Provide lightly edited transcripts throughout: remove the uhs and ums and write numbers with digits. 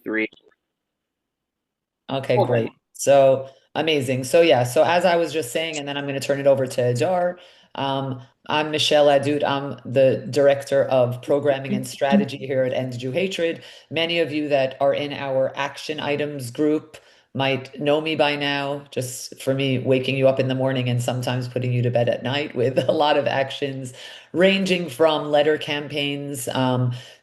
Three. Okay, Hold on. great. So amazing. So yeah, so as I was just saying, and then I'm going to turn it over to Adar. Um, I'm Michelle Adut. I'm the director of programming and strategy here at End Jew Hatred. Many of you that are in our action items group might know me by now, just for me waking you up in the morning and sometimes putting you to bed at night with a lot of actions, ranging from letter campaigns,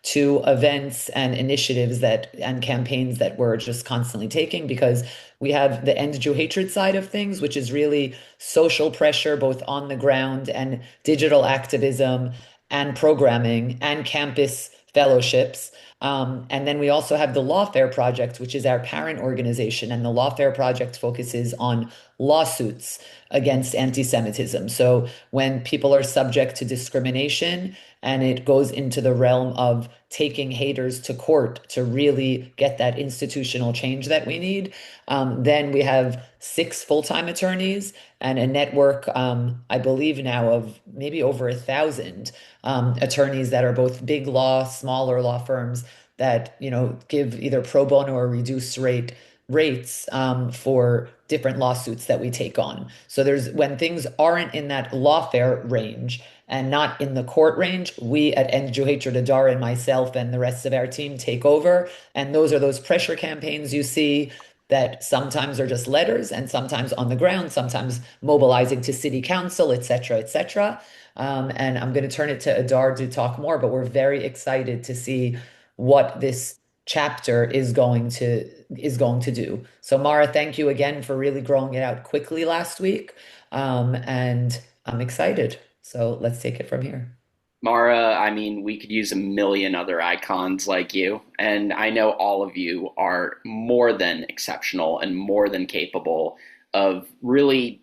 to events and initiatives that and campaigns that we're just constantly taking because we have the End Jew Hatred side of things, which is really social pressure, both on the ground and digital activism and programming and campus fellowships. And then we also have the Lawfare Project, which is our parent organization. And the Lawfare Project focuses on lawsuits against anti-Semitism. So when people are subject to discrimination and it goes into the realm of taking haters to court to really get that institutional change that we need, then we have 6 full-time attorneys and a network, I believe now of maybe over 1,000 attorneys that are both big law, smaller law firms that, give either pro bono or reduced rates for different lawsuits that we take on. So there's when things aren't in that lawfare range and not in the court range, we at End Jew Hatred, Adar and myself and the rest of our team take over. And those are those pressure campaigns you see that sometimes are just letters and sometimes on the ground, sometimes mobilizing to city council, et cetera, et cetera. And I'm going to turn it to Adar to talk more, but we're very excited to see what this chapter is going to do. So Mara, thank you again for really growing it out quickly last week. And I'm excited. So let's take it from here. Mara, I mean, we could use a million other icons like you. And I know all of you are more than exceptional and more than capable of really,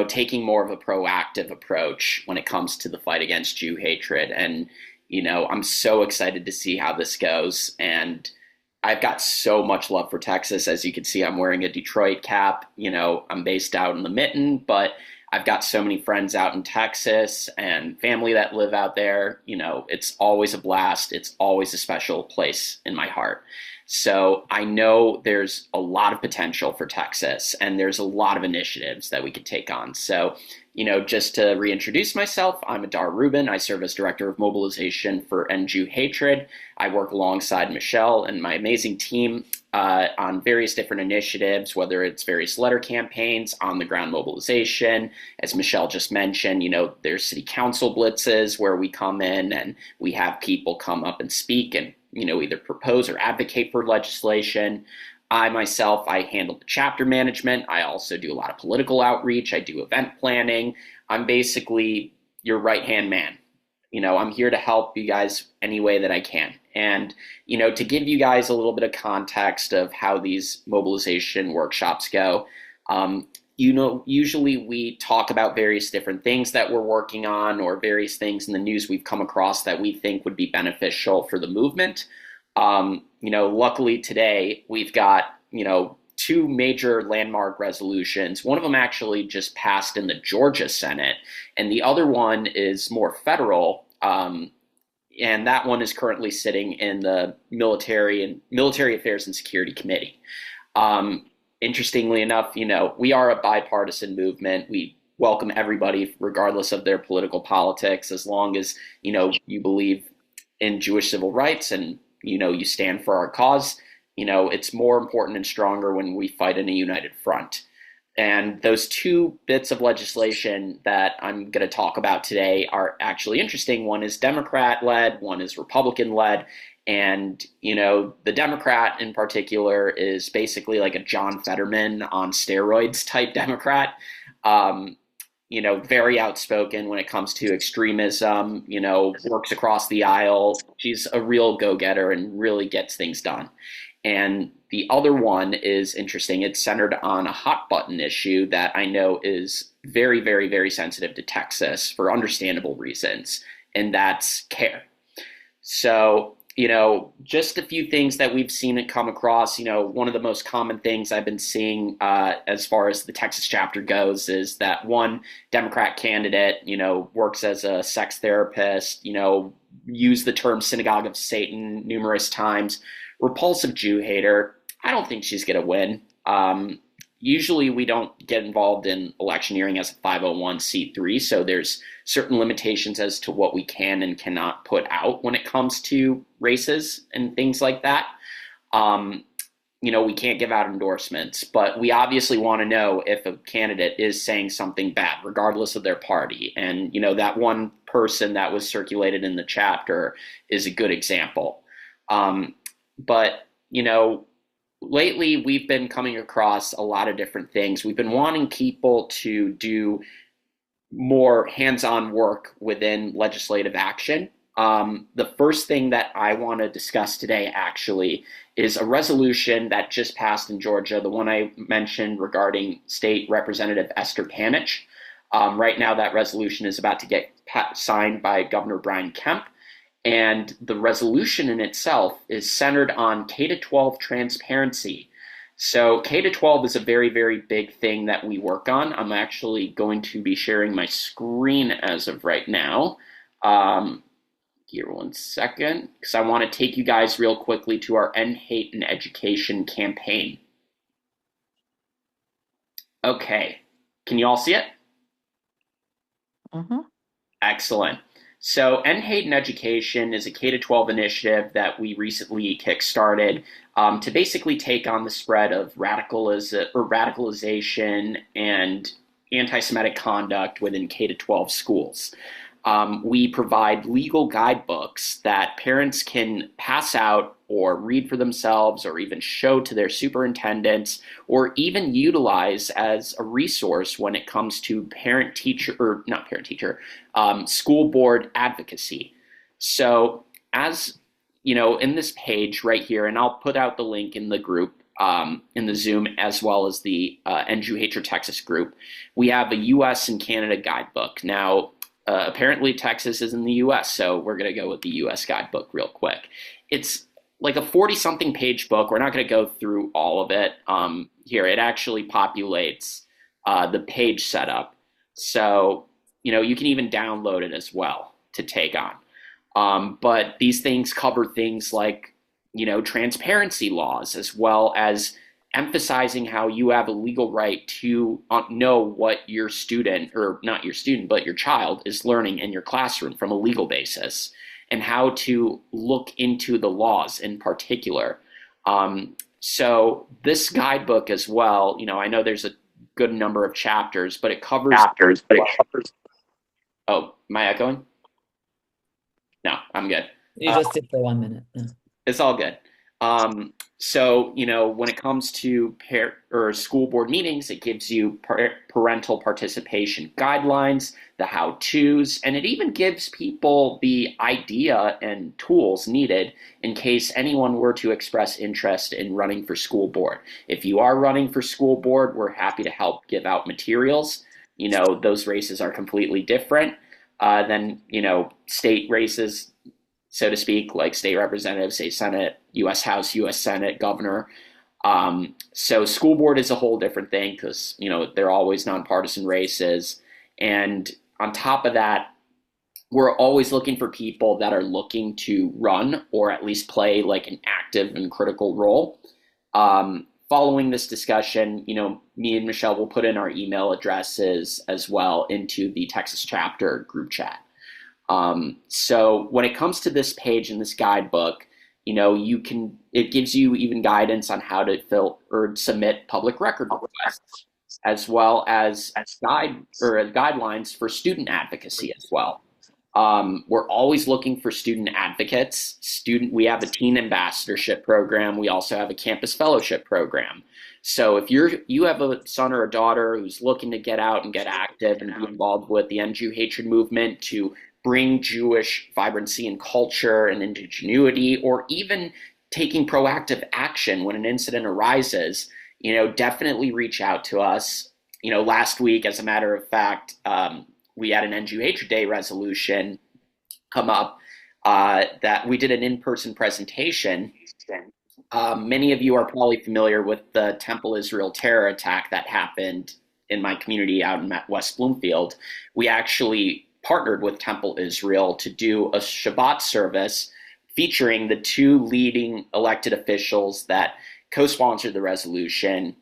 taking more of a proactive approach when it comes to the fight against Jew hatred. And, I'm so excited to see how this goes. And I've got so much love for Texas. As you can see, I'm wearing a Detroit cap. I'm based out in the Mitten, but I've got so many friends out in Texas and family that live out there. It's always a blast. It's always a special place in my heart. So I know there's a lot of potential for Texas and there's a lot of initiatives that we could take on. So, just to reintroduce myself, I'm Adar Rubin. I serve as Director of Mobilization for NJU Hatred. I work alongside Michelle and my amazing team on various different initiatives, whether it's various letter campaigns, on the ground mobilization. As Michelle just mentioned, there's city council blitzes where we come in and we have people come up and speak and, either propose or advocate for legislation. I myself, I handle the chapter management. I also do a lot of political outreach. I do event planning. I'm basically your right hand man. I'm here to help you guys any way that I can. And, to give you guys a little bit of context of how these mobilization workshops go, usually we talk about various different things that we're working on or various things in the news we've come across that we think would be beneficial for the movement. Luckily today we've got, two major landmark resolutions. One of them actually just passed in the Georgia Senate, and the other one is more federal. And that one is currently sitting in the Military Affairs and Security Committee. Interestingly enough, we are a bipartisan movement. We welcome everybody, regardless of their political politics, as long as you believe in Jewish civil rights and you stand for our cause. It's more important and stronger when we fight in a united front. And those two bits of legislation that I'm going to talk about today are actually interesting. One is Democrat led, one is Republican led. And, the Democrat in particular is basically like a John Fetterman on steroids type Democrat. Um, very outspoken when it comes to extremism, works across the aisle. She's a real go getter and really gets things done. And the other one is interesting. It's centered on a hot button issue that I know is very, very, very sensitive to Texas for understandable reasons, and that's care. So, just a few things that we've seen it come across. One of the most common things I've been seeing as far as the Texas chapter goes is that one Democrat candidate, works as a sex therapist, used the term synagogue of Satan numerous times, Repulsive Jew hater. I don't think she's going to win. Usually we don't get involved in electioneering as a 501c3, so there's certain limitations as to what we can and cannot put out when it comes to races and things like that. Um, we can't give out endorsements, but we obviously want to know if a candidate is saying something bad, regardless of their party. And, that one person that was circulated in the chapter is a good example. But, lately we've been coming across a lot of different things. We've been wanting people to do more hands-on work within legislative action. The first thing that I want to discuss today actually is a resolution that just passed in Georgia, the one I mentioned regarding State Representative Esther Panich. Right now, that resolution is about to get signed by Governor Brian Kemp. And the resolution in itself is centered on K-12 transparency. So K-12 is a very, very big thing that we work on. I'm actually going to be sharing my screen as of right now. Here, one second, because I want to take you guys real quickly to our End Hate in Education campaign. Okay, can you all see it? Mm-hmm. Excellent. So End Hate in Education is a K-12 initiative that we recently kickstarted to basically take on the spread of radicalization and anti-Semitic conduct within K-12 schools. We provide legal guidebooks that parents can pass out or read for themselves or even show to their superintendents or even utilize as a resource when it comes to school board advocacy. So as in this page right here, and I'll put out the link in the group, in the Zoom, as well as the End Jew Hatred Texas group, we have a US and Canada guidebook. Now, apparently Texas is in the US, so we're going to go with the US guidebook real quick. It's like a 40-something page book. We're not going to go through all of it. Here, it actually populates the page setup. So, you can even download it as well to take on. But these things cover things like, transparency laws, as well as emphasizing how you have a legal right to know what your student, or not your student, but your child is learning in your classroom from a legal basis, and how to look into the laws in particular. So this guidebook as well, I know there's a good number of chapters, but it covers. Oh, am I echoing? No, I'm good. You just did for 1 minute. Yeah. It's all good. So, when it comes to school board meetings, it gives you parental participation guidelines, the how-tos, and it even gives people the idea and tools needed in case anyone were to express interest in running for school board. If you are running for school board, we're happy to help give out materials. Those races are completely different than, state races, so to speak, like state representatives, state senate, U.S. House, U.S. Senate, governor. So school board is a whole different thing because, they're always nonpartisan races. And on top of that, we're always looking for people that are looking to run or at least play like an active and critical role. Following this discussion, me and Michelle will put in our email addresses as well into the Texas chapter group chat. So when it comes to this page in this guidebook, it gives you even guidance on how to fill or submit public record requests, as well as guidelines for student advocacy as well. We're always looking for student advocates. We have a teen ambassadorship program. We also have a campus fellowship program. So if you have a son or a daughter who's looking to get out and get active and be involved with the End Jew Hatred movement to bring Jewish vibrancy and culture and indigenuity, or even taking proactive action when an incident arises, definitely reach out to us. Last week, as a matter of fact, we had an End Jew Hatred Day resolution come up that we did an in-person presentation. Many of you are probably familiar with the Temple Israel terror attack that happened in my community out in West Bloomfield. We actually partnered with Temple Israel to do a Shabbat service featuring the two leading elected officials that co-sponsored the resolution,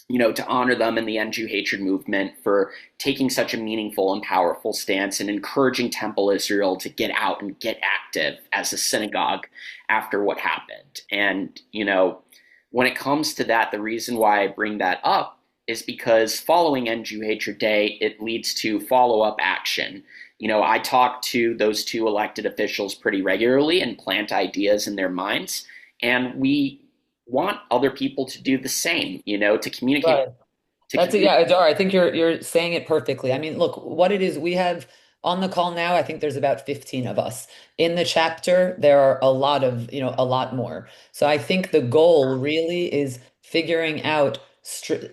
to honor them in the End Jew Hatred movement for taking such a meaningful and powerful stance and encouraging Temple Israel to get out and get active as a synagogue after what happened. And, when it comes to that, the reason why I bring that up is because following End Jew Hatred Day, it leads to follow up action. I talk to those two elected officials pretty regularly and plant ideas in their minds. And we want other people to do the same, to communicate Right. to That's it. communicate. Yeah, Adar, I think you're saying it perfectly. I mean, look, what it is, we have on the call now, I think there's about 15 of us. In the chapter, there are a lot more. So I think the goal really is figuring out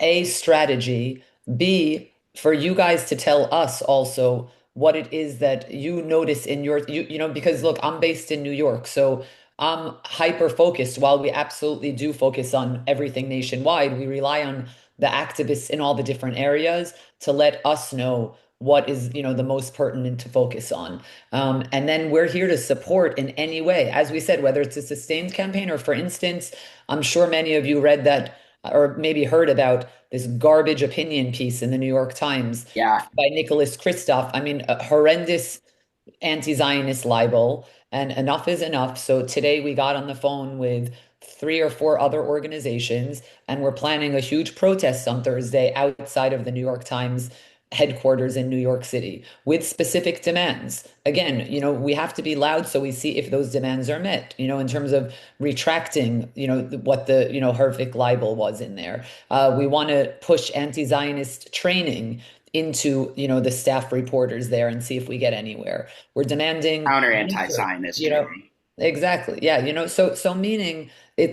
A, strategy, B, for you guys to tell us also what it is that you notice in because look, I'm based in New York, so I'm hyper focused. While we absolutely do focus on everything nationwide, we rely on the activists in all the different areas to let us know what is, the most pertinent to focus on. And then we're here to support in any way. As we said, whether it's a sustained campaign or, for instance, I'm sure many of you read that or maybe heard about this garbage opinion piece in the New York Times Yeah, by Nicholas Kristof. I mean, a horrendous anti-Zionist libel, and enough is enough. So today we got on the phone with three or four other organizations, and we're planning a huge protest on Thursday outside of the New York Times headquarters in New York City with specific demands. Again, we have to be loud so we see if those demands are met, in terms of retracting, what the, horrific libel was in there. We want to push anti-Zionist training into, the staff reporters there and see if we get anywhere. We're demanding counter research, anti-Zionist training. exactly. Yeah, so meaning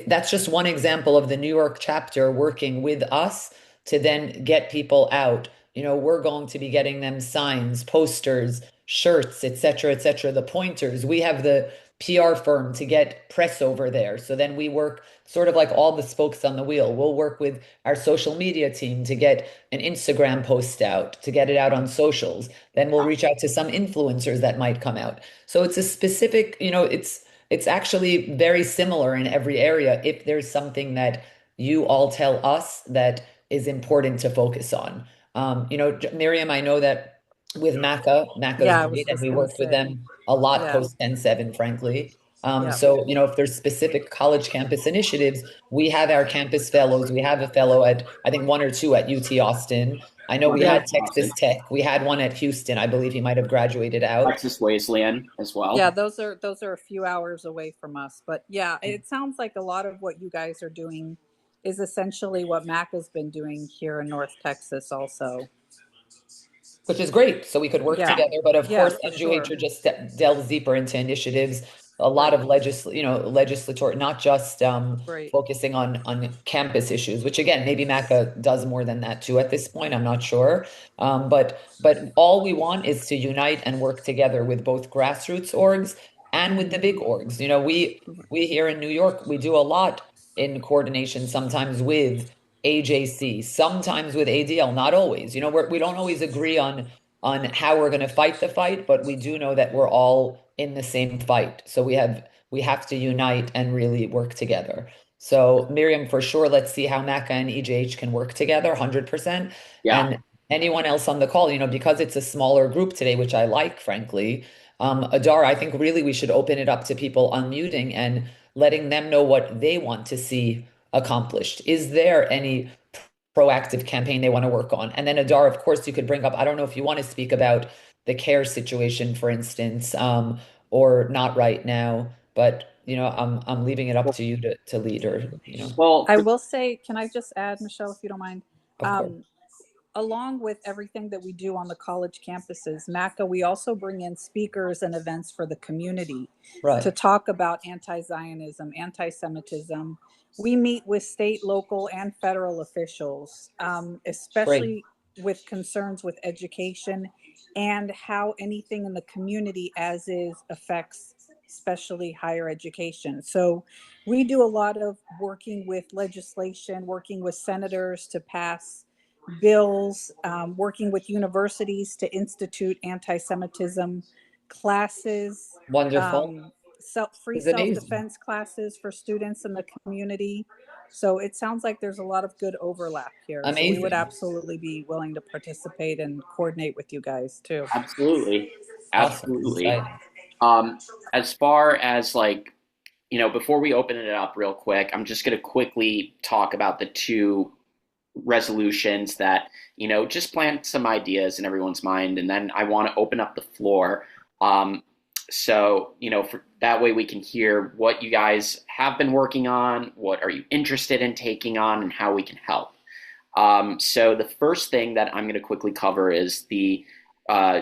that's just one example of the New York chapter working with us to then get people out. We're going to be getting them signs, posters, shirts, etc., etc., the pointers. We have the PR firm to get press over there. So then we work sort of like all the spokes on the wheel. We'll work with our social media team to get an Instagram post out, to get it out on socials. Then we'll reach out to some influencers that might come out. So it's a specific, it's actually very similar in every area if there's something that you all tell us that is important to focus on. Miriam, I know that with Maca's Yeah, I was great, and just we gonna worked with say. them a lot Yeah, post 10/7, frankly. yeah. So, if there's specific college campus initiatives, we have our campus fellows. We have a fellow at, I think, one or two at UT Austin. I know we One Yeah, had in Austin, Texas Tech. We had one at Houston. I believe he might have graduated out. Texas Wesleyan as yeah, well. those are a few hours away from us. But yeah, it sounds like a lot of what you guys are doing is essentially what Mac has been doing here in North Texas also. Which is great. So we could work Yeah. together. But of Yeah, course, for sure. NGOHR just delves deeper into initiatives, a lot of Right. legislatory, not just Right. focusing on campus issues, which again, maybe MACA does more than that too at this point. I'm not sure. But all we want is to unite and work together with both grassroots orgs and with the big Mhm. orgs. We here in New York, we do a lot in coordination sometimes with AJC, sometimes with ADL, not always. We don't always agree on how we're going to fight the fight, but we do know that we're all in the same fight. So we have to unite and really work together. So Miriam, for sure, let's see how MACA and EJH can work together 100%. Yeah. And anyone else on the call, because it's a smaller group today, which I like, frankly. Adar, I think really we should open it up to people unmuting and letting them know what they want to see accomplished. Is there any proactive campaign they want to work on? And then Adar, of course, you could bring up, I don't know if you want to speak about the care situation, for instance, or not right now, but I'm leaving it up Well, to you to lead or, well, I will say, can I just add, Michelle, if you don't mind? of course. Um, Along with everything that we do on the college campuses, MACA, we also bring in speakers and events for the community to Right. talk about anti Zionism, anti Semitism. We meet with state, local, and federal officials, Great. especially with concerns with education and how anything in the community as is affects especially higher education. So we do a lot of working with legislation, working with senators to pass bills, working with universities to institute anti Semitism classes. Wonderful. Um, free It's amazing. self-defense classes for students in the community. So it sounds like there's a lot of good overlap here. So we would Amazing. absolutely be willing to participate and coordinate with you guys too. Absolutely. Awesome. Absolutely. Exciting. Um, as far as like, before we open it up real quick, I'm just going to quickly talk about the two resolutions that, just plant some ideas in everyone's mind. And then I want to open up the floor. Um, for that way we can hear what you guys have been working on, what are you interested in taking on, and how we can help. So the first thing that I'm going to quickly cover is uh,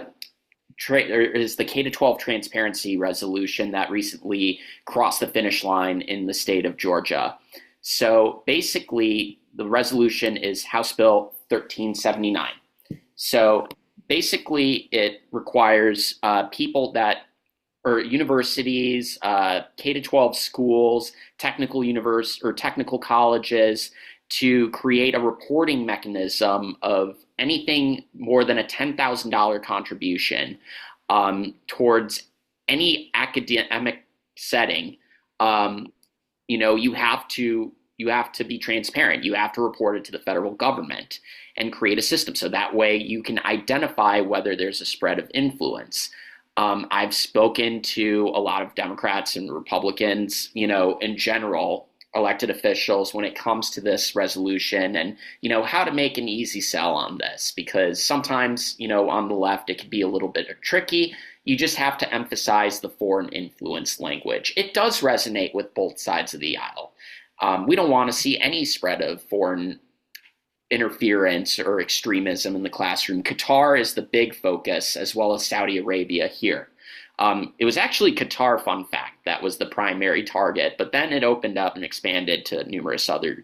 the K to 12 transparency resolution that recently crossed the finish line in the state of Georgia. So basically, the resolution is House Bill 1379. So basically, it requires people that or universities, K to 12 schools, technical colleges to create a reporting mechanism of anything more than a $10,000 contribution towards any academic setting. Um, you have to be transparent. You have to report it to the federal government and create a system so that way you can identify whether there's a spread of influence. I've spoken to a lot of Democrats and Republicans, in general, elected officials when it comes to this resolution and, how to make an easy sell on this because sometimes, on the left, it can be a little bit tricky. You just have to emphasize the foreign influence language. It does resonate with both sides of the aisle. We don't want to see any spread of foreign interference or extremism in the classroom. Qatar is the big focus, as well as Saudi Arabia here. It was actually Qatar, fun fact, that was the primary target, but then it opened up and expanded to numerous other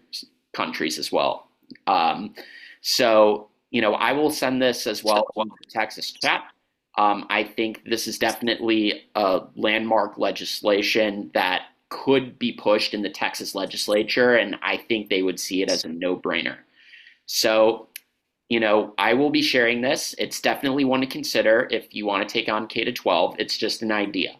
countries as well. I will send this as well to the Texas chat. I think this is definitely a landmark legislation that could be pushed in the Texas legislature, and I think they would see it as a no-brainer. So, I will be sharing this. It's definitely one to consider if you want to take on K to 12. It's just an idea.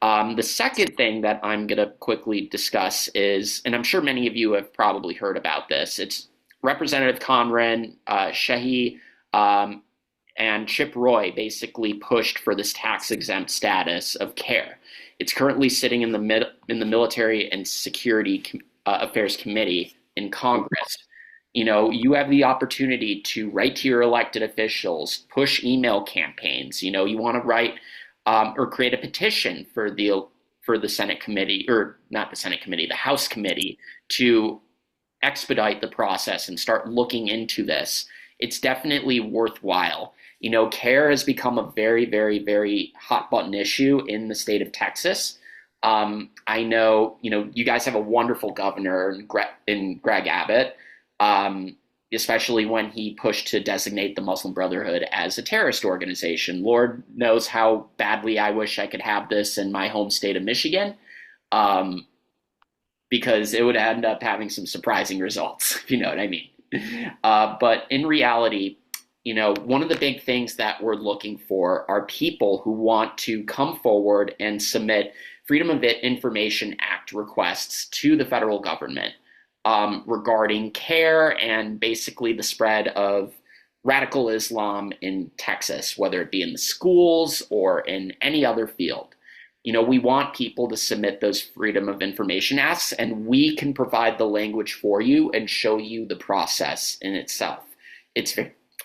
The second thing that I'm going to quickly discuss is, and I'm sure many of you have probably heard about this, it's Representative Conran, Shehi, and Chip Roy basically pushed for this tax exempt status of CARE. It's currently sitting in the Military and Security Affairs Committee in Congress. You have the opportunity to write to your elected officials, push email campaigns. You want to write or create a petition for the Senate committee, or not the Senate committee, the House committee, to expedite the process and start looking into this. It's definitely worthwhile. CARE has become a very, very, very hot button issue in the state of Texas. I know, you guys have a wonderful governor in Greg Abbott, especially when he pushed to designate the Muslim Brotherhood as a terrorist organization. Lord knows how badly I wish I could have this in my home state of Michigan, because it would end up having some surprising results, if you know what I mean. But in reality, one of the big things that we're looking for are people who want to come forward and submit Freedom of Information Act requests to the federal government regarding CARE and basically the spread of radical Islam in Texas, whether it be in the schools or in any other field. We want people to submit those Freedom of Information Acts, and we can provide the language for you and show you the process in itself.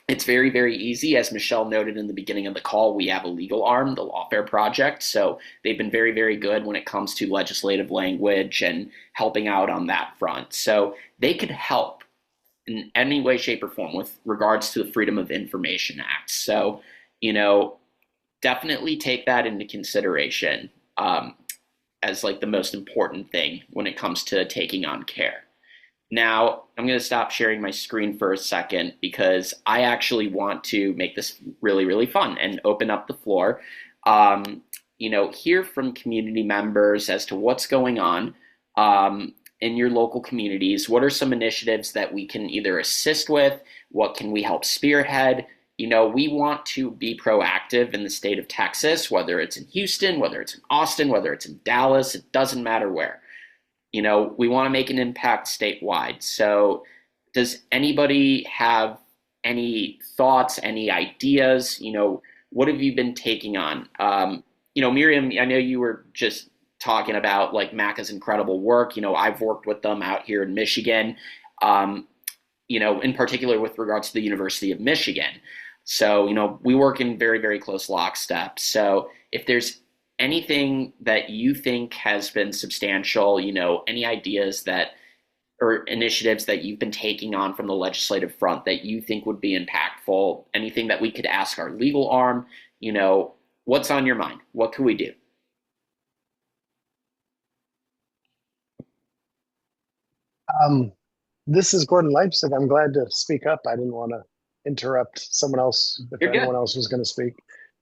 It's very, very easy. As Michelle noted in the beginning of the call, we have a legal arm, the Lawfare Project. So they've been very, very good when it comes to legislative language and helping out on that front. So they could help in any way, shape, or form with regards to the Freedom of Information Act. So, definitely take that into consideration as like the most important thing when it comes to taking on CARE. Now, I'm going to stop sharing my screen for a second because I actually want to make this really, really fun and open up the floor. Hear from community members as to what's going on in your local communities. What are some initiatives that we can either assist with? What can we help spearhead? we want to be proactive in the state of Texas, whether it's in Houston, whether it's in Austin, whether it's in Dallas, it doesn't matter where. We want to make an impact statewide. So, does anybody have any thoughts, any ideas? What have you been taking on? Miriam, I know you were just talking about like MACA's incredible work. I've worked with them out here in Michigan. Um, in particular with regards to the University of Michigan. So, we work in very, very close lockstep. So, if there's anything that you think has been substantial, any ideas that or initiatives that you've been taking on from the legislative front that you think would be impactful, anything that we could ask our legal arm, what's on your mind? What could we do? Um, this is Gordon Leipzig. I'm glad to speak up. I didn't want to interrupt someone else if You're good. anyone else was going to speak.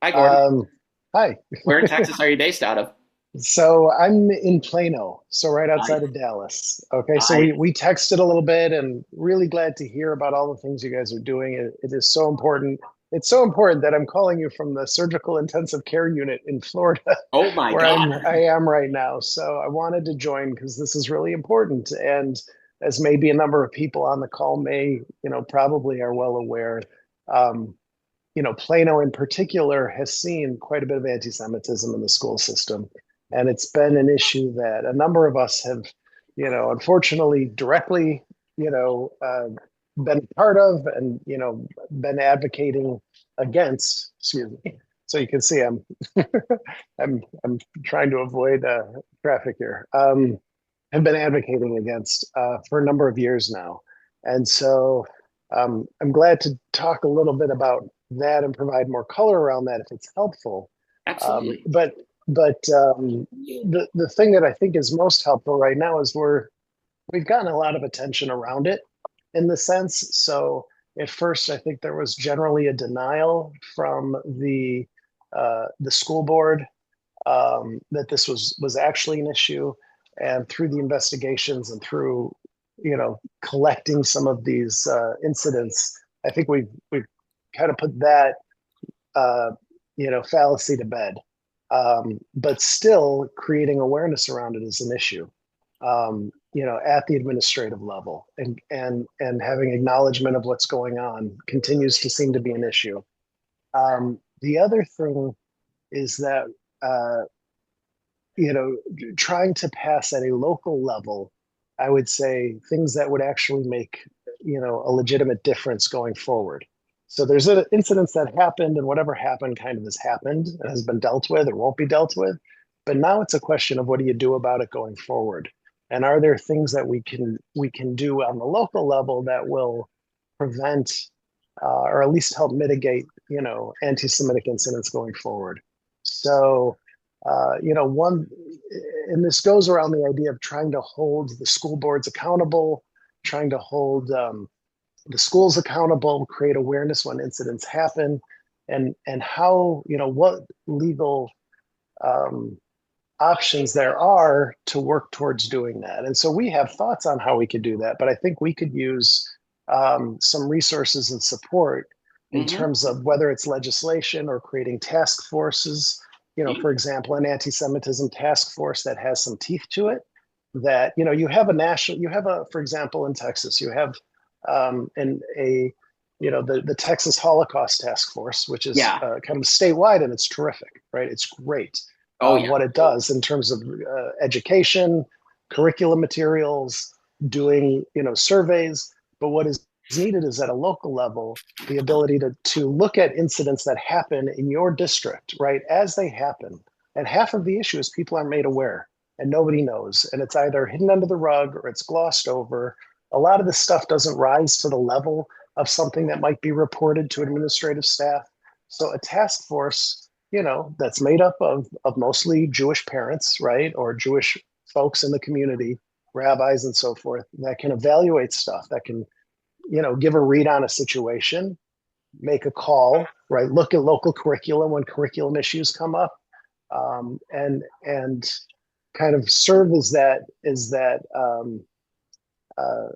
Hi, Gordon. Um, Hi. Where in Texas are you based out of? So I'm in Plano, so right Nice. outside of Dallas. Okay, so Nice. we texted a little bit and really glad to hear about all the things you guys are doing. It is so important. It's so important that I'm calling you from the surgical intensive care unit in Florida, Oh my where God. I am right now. So I wanted to join because this is really important. And as maybe a number of people on the call may, probably are well aware, um, Plano in particular has seen quite a bit of anti-Semitism in the school system. And it's been an issue that a number of us have, unfortunately directly, been part of and, been advocating against, excuse me. So you can see I'm trying to avoid traffic here. Have been advocating against for a number of years now. And so I'm glad to talk a little bit about that and provide more color around that if it's helpful. Um, Absolutely. but the thing that I think is most helpful right now is we've gotten a lot of attention around it in the sense. So at first, I think there was generally a denial from the school board that this was actually an issue, and through the investigations and through collecting some of these incidents, I think we've kind of put that fallacy to bed. But still, creating awareness around it is an issue. At the administrative level, and having acknowledgement of what's going on continues to seem to be an issue. The other thing is that uh, trying to pass at a local level, I would say things that would actually make, a legitimate difference going forward. So there's incidents that happened, and whatever happened kind of has happened and has been dealt with or won't be dealt with. But now it's a question of what do you do about it going forward? And are there things that we can do on the local level that will prevent or at least help mitigate, anti-Semitic incidents going forward? So one, and this goes around the idea of trying to hold the school boards accountable, trying to hold the schools accountable, create awareness when incidents happen, and how, what legal um, options there are to work towards doing that. And so we have thoughts on how we could do that, but I think we could use some resources and support in Mm-hmm. terms of whether it's legislation or creating task forces. For example, an anti-Semitism task force that has some teeth to it. That for example, in Texas, you have the Texas Holocaust Task Force, which is Yeah. kind of statewide, and it's terrific, right? It's great Oh yeah. what it does in terms of education, curriculum materials, doing surveys. But what is needed is at a local level the ability to look at incidents that happen in your district, right, as they happen. And half of the issue is people aren't made aware and nobody knows, and it's either hidden under the rug or it's glossed over. A lot of this stuff doesn't rise to the level of something that might be reported to administrative staff. So a task force, that's made up of mostly Jewish parents, right, or Jewish folks in the community, rabbis and so forth, that can evaluate stuff, that can, give a read on a situation, make a call, right, look at local curriculum when curriculum issues come up, and kind of serve as that uh,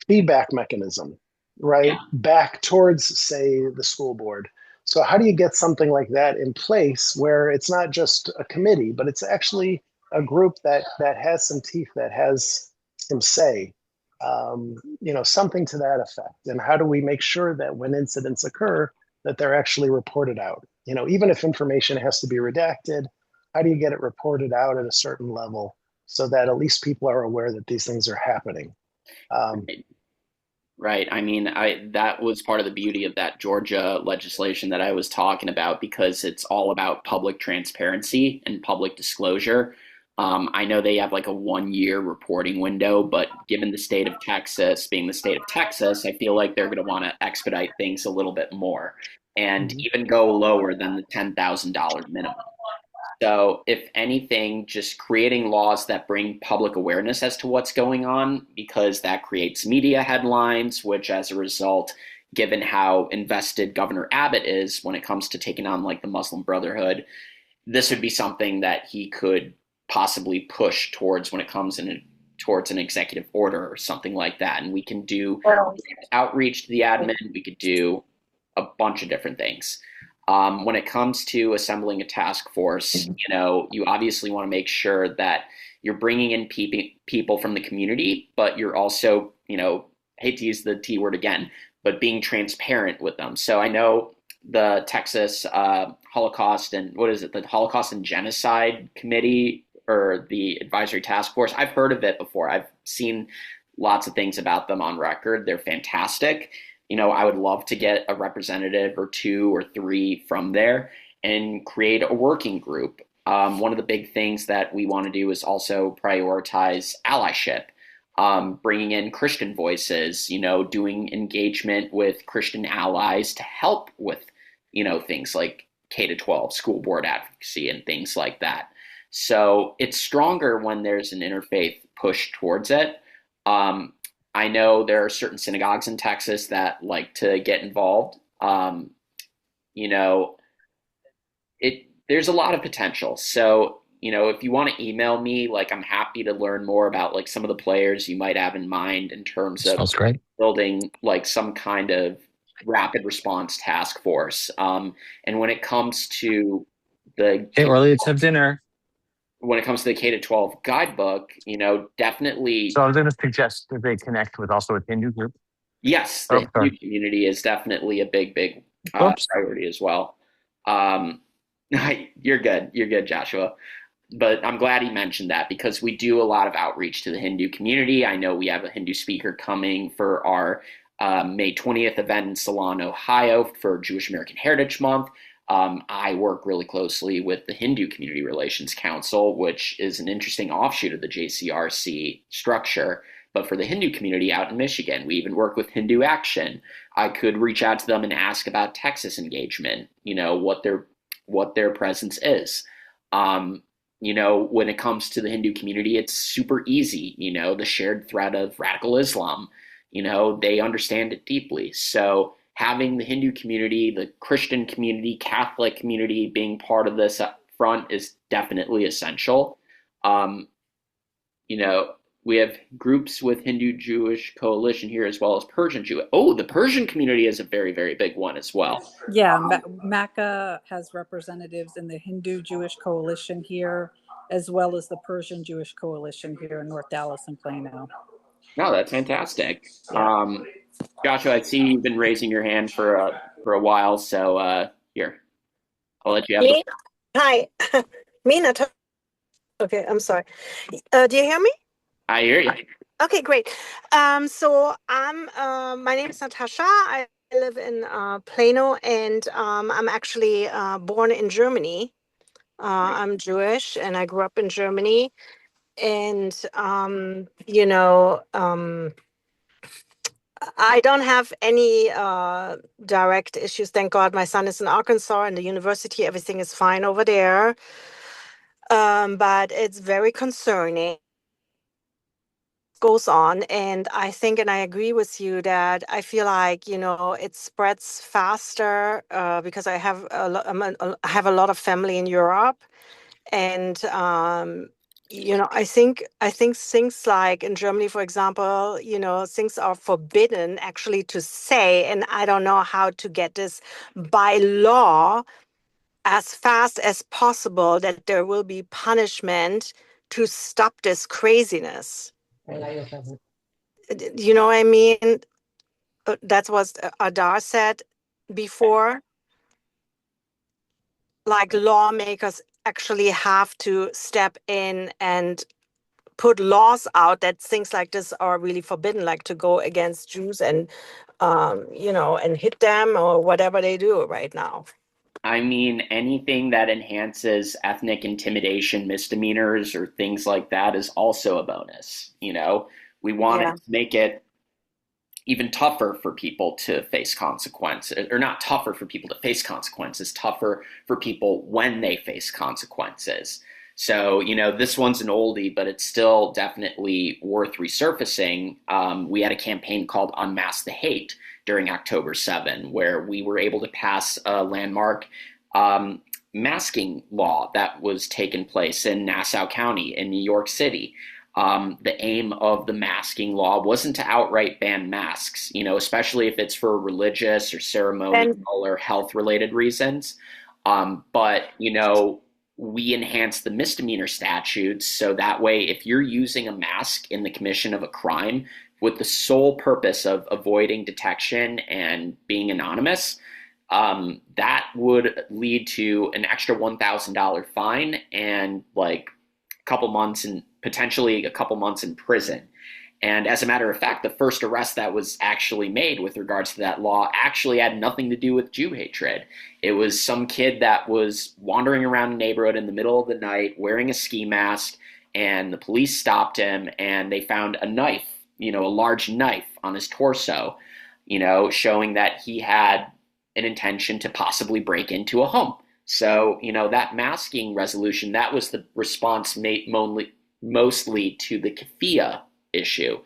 feedback mechanism, right, back towards, say, the school board. So how do you get something like that in place where it's not just a committee, but it's actually a group that has some teeth, that has some say, something to that effect? And how do we make sure that when incidents occur, that they're actually reported out? Even if information has to be redacted, how do you get it reported out at a certain level so that at least people are aware that these things are happening? Um, Right. I mean, I that was part of the beauty of that Georgia legislation that I was talking about because it's all about public transparency and public disclosure. I know they have like a 1 year reporting window, but given the state of Texas being the state of Texas, I feel like they're going to want to expedite things a little bit more and even go lower than the $10,000 minimum. So, if anything, just creating laws that bring public awareness as to what's going on, because that creates media headlines, which as a result, given how invested Governor Abbott is when it comes to taking on like the Muslim Brotherhood, this would be something that he could possibly push towards when it comes in towards an executive order or something like that. And we can do outreach to the admin, we could do a bunch of different things. When it comes to assembling a task force, you obviously want to make sure that you're bringing in people from the community, but you're also, hate to use the T word again, but being transparent with them. So I know the Texas Holocaust and what is it, the Holocaust and Genocide Committee or the Advisory Task Force. I've heard of it before. I've seen lots of things about them on record. They're fantastic. I would love to get a representative or two or three from there and create a working group. One of the big things that we want to do is also prioritize allyship, bringing in Christian voices, doing engagement with Christian allies to help with, things like K to 12 school board advocacy and things like that. So it's stronger when there's an interfaith push towards it. Um, I know there are certain synagogues in Texas that like to get involved. You know, there's a lot of potential. So, if you want to email me, like I'm happy to learn more about like some of the players you might have in mind in terms of Sounds great. building like some kind of rapid response task force. And the Hey, Orly, let's have dinner. when it comes to the K to 12 guidebook, definitely So I was going to suggest that they connect with also a Hindu group. yes, Oh, the sorry. Hindu community is definitely a big Oops. priority as well. Um, you're good, Joshua. But I'm glad he mentioned that because we do a lot of outreach to the Hindu community. I know we have a Hindu speaker coming for our May 20th event in Salon, Ohio for Jewish American Heritage Month. I work really closely with the Hindu Community Relations Council, which is an interesting offshoot of the JCRC structure. But for the Hindu community out in Michigan, we even work with Hindu Action. I could reach out to them and ask about Texas engagement, what their presence is. Um, when it comes to the Hindu community, it's super easy. The shared threat of radical Islam, they understand it deeply. So having the Hindu community, the Christian community, Catholic community being part of this up front is definitely essential. Um, you know, we have groups with Hindu Jewish coalition here as well as Persian Jew. Oh, the Persian community is a very big one as well. Yeah, MACA has representatives in the Hindu Jewish Coalition here, as well as the Persian Jewish Coalition here in North Dallas and Plano. No, that's fantastic. Yeah. Joshua, I see you've been raising your hand for a while, so here, I'll let you have the. Me? Hi. Me, Natasha. Okay, I'm sorry. Do you hear me? I hear you. Okay, great. So my name is Natasha. I live in Plano, and I'm actually born in Germany. I'm Jewish, and I grew up in Germany. And I don't have any direct issues. Thank God, my son is in Arkansas, and the university, everything is fine over there. But it's very concerning goes on, and I think, and I agree with you that I feel like it spreads faster because I have I have a lot of family in Europe, and I think things like in Germany, for example, things are forbidden actually to say, and I don't know how to get this by law as fast as possible that there will be punishment to stop this craziness. You know what I mean? That's what Adar said before. Like lawmakers actually have to step in and put laws out that things like this are really forbidden, like to go against Jews and and hit them or whatever they do right now. I mean, anything that enhances ethnic intimidation misdemeanors or things like that is also a bonus. We want Yeah. to make it even tougher for people to face consequences, or not tougher for people to face consequences, tougher for people when they face consequences. So, this one's an oldie, but it's still definitely worth resurfacing. We had a campaign called Unmask the Hate during October 7, where we were able to pass a landmark um, masking law that was taken place in Nassau County in New York City. The aim of the masking law wasn't to outright ban masks, especially if it's for religious or ceremonial And or health related reasons. But, we enhance the misdemeanor statutes so that way, if you're using a mask in the commission of a crime with the sole purpose of avoiding detection and being anonymous, that would lead to an extra $1,000 fine and like couple months and potentially a couple months in prison. And as a matter of fact, the first arrest that was actually made with regards to that law actually had nothing to do with Jew hatred. It was some kid that was wandering around a neighborhood in the middle of the night wearing a ski mask, and the police stopped him and they found a knife, a large knife on his torso, showing that he had an intention to possibly break into a home. So, that masking resolution, that was the response made mostly to the kafia issue.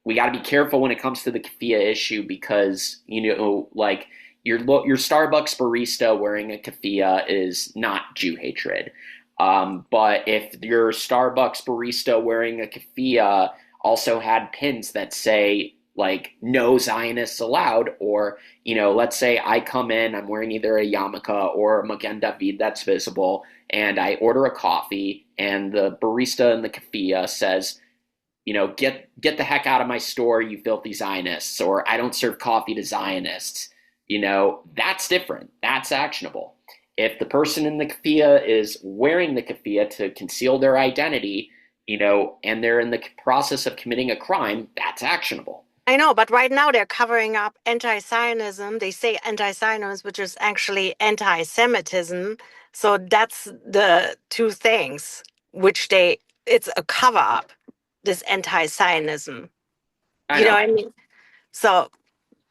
We got to be careful when it comes to the kafia issue because, like your Starbucks barista wearing a kafia is not Jew hatred. But if your Starbucks barista wearing a kafia also had pins that say like no Zionists allowed, or let's say I come in, I'm wearing either a yarmulke or a Magen David that's visible, and I order a coffee, and the barista in the kafia says, get the heck out of my store, you filthy Zionists, or I don't serve coffee to Zionists. That's different. That's actionable. If the person in the kafia is wearing the kafia to conceal their identity, and they're in the process of committing a crime, that's actionable. I know, but right now they're covering up anti-Zionism. They say anti-Zionism, which is actually anti-Semitism. So that's the two things which it's a cover up, this anti-Zionism. I You know know. what I mean? So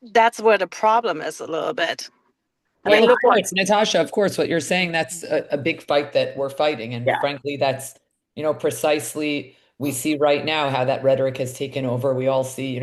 that's where the problem is a little bit. I Well, mean, of look what, course, Natasha, of course, what you're saying, that's a big fight that we're fighting. And Yeah, frankly, that's, precisely we see right now how that rhetoric has taken over. We all see,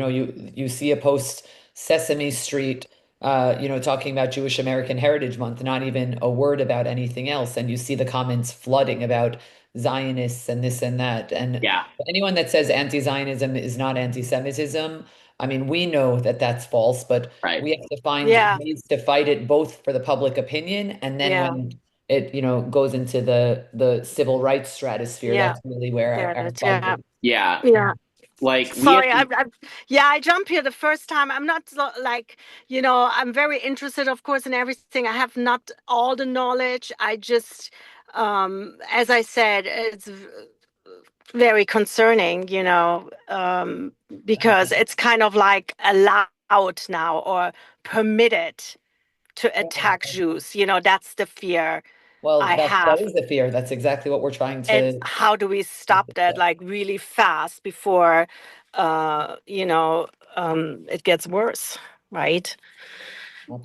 you see a post Sesame Street, talking about Jewish American Heritage Month, not even a word about anything else. And you see the comments flooding about Zionists and this and that. And yeah, anyone that says anti-Zionism is not anti-Semitism, I mean, we know that that's false, but right. we have to find yeah, ways to fight it both for the public opinion and then yeah, when it, goes into the civil rights stratosphere, yeah, that's really where yeah, our that's, fight yeah, is. Yeah, yeah. like we have Sorry, to, yeah, I jump here the first time. I'm not like, I'm very interested, of course, in everything. I have not all the knowledge. I just, as I said, it's very concerning, because it's kind of like allowed now or permitted to attack Jews. That's the fear Well, I that have. is the fear. That's exactly what we're trying And to. how do we stop that like really fast before uh you know it gets worse, right?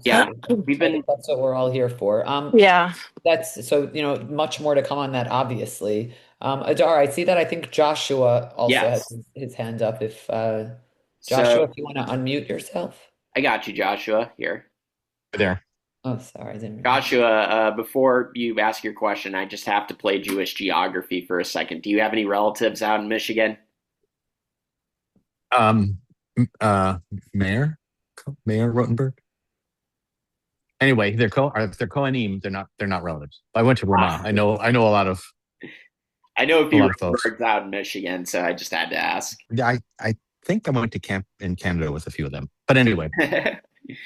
yeah, Absolutely. we've I think been, that's what we're all here for. Yeah. That's so, much more to come on that, obviously. Adar, I see that I think Joshua also has yes. his hand up. If So Joshua, if you want to unmute yourself. I got you, Joshua, here. There. Oh, sorry, I didn't realize. Joshua, before you ask your question, I just have to play Jewish geography for a second. Do you have any relatives out in Michigan? Um, uh, Mayor, Mayor Rotenberg. Anyway, they're Kohanim. They're not relatives. I went to Ramah. I know I know a a few lot of folks. Rosenbergs out in Michigan, so I just had to ask. Yeah, I think I went to camp in Canada with a few of them. But anyway,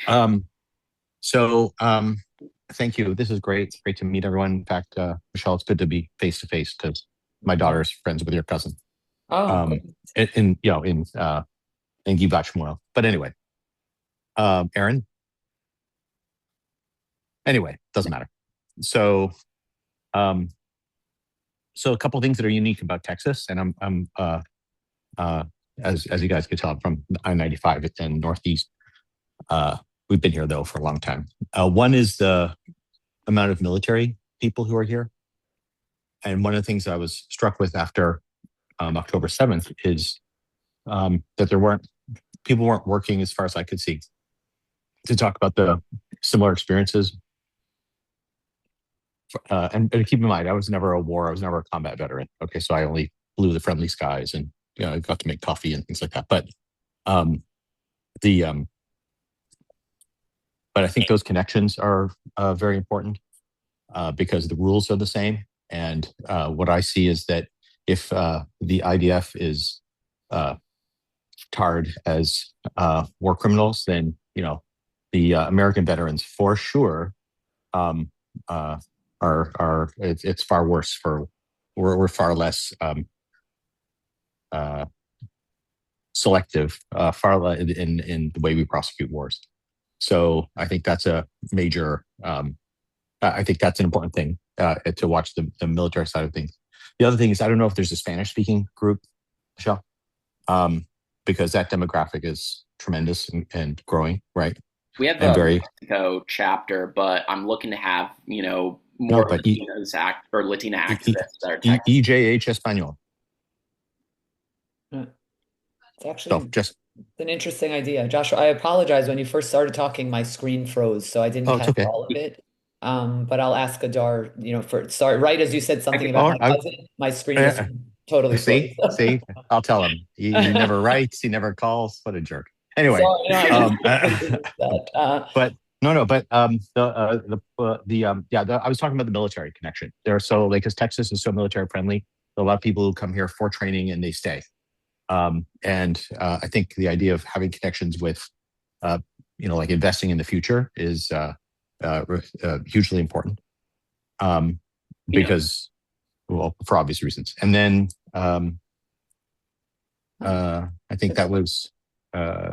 um, so thank you. This is great. It's great to meet everyone. In fact, Michelle, it's good to be face to face because my daughter's friends with your cousin. Oh, Um, great. in Givat Shmuel. But anyway, Aaron. Anyway, doesn't matter. So, um, so a couple of things that are unique about Texas, and uh, as you guys can tell, I'm from I-95 and Northeast. Uh, we've been here though for a long time. One is the amount of military people who are here, and one of the things I was struck with after October 7th is that there weren't people weren't working as far as I could see to talk about the similar experiences. And keep in mind, I was never a combat veteran. Okay, so I only flew the friendly skies and I got to make coffee and things like that. Um, the but I think those connections are very important because the rules are the same. And what I see is that if the IDF is uh, tarred as war criminals, then the American veterans for sure um, uh, it's far worse for we're far less uh, selective, far less in the way we prosecute wars. So I think that's a major. I think that's an important thing to watch the military side of things. The other thing is I don't know if there's a Spanish speaking group, Michelle, um, because that demographic is tremendous and growing, right? We have And the very Mexico chapter, but I'm looking to have, no, more but Latinos act or Latina activists that are tech. EJH Espanol. Uh, It's So actually just an interesting idea. Joshua, I apologize. When you first started talking, my screen froze, so I didn't oh, it's catch okay. all of it. But I'll ask Adar, for start right as you said I something could, about Oh, my cousin, my screen just uh, totally froze. see, I'll tell him. He never writes, he never calls. What a jerk. So, Anyway, I just um, that. but no, but I was talking about the military connection. They're so like because Texas is so military friendly. A lot of people who come here for training and they stay. And I think the idea of having connections with, uh, like investing in the future is hugely important um, you know, because, well, for obvious reasons. And then I think that was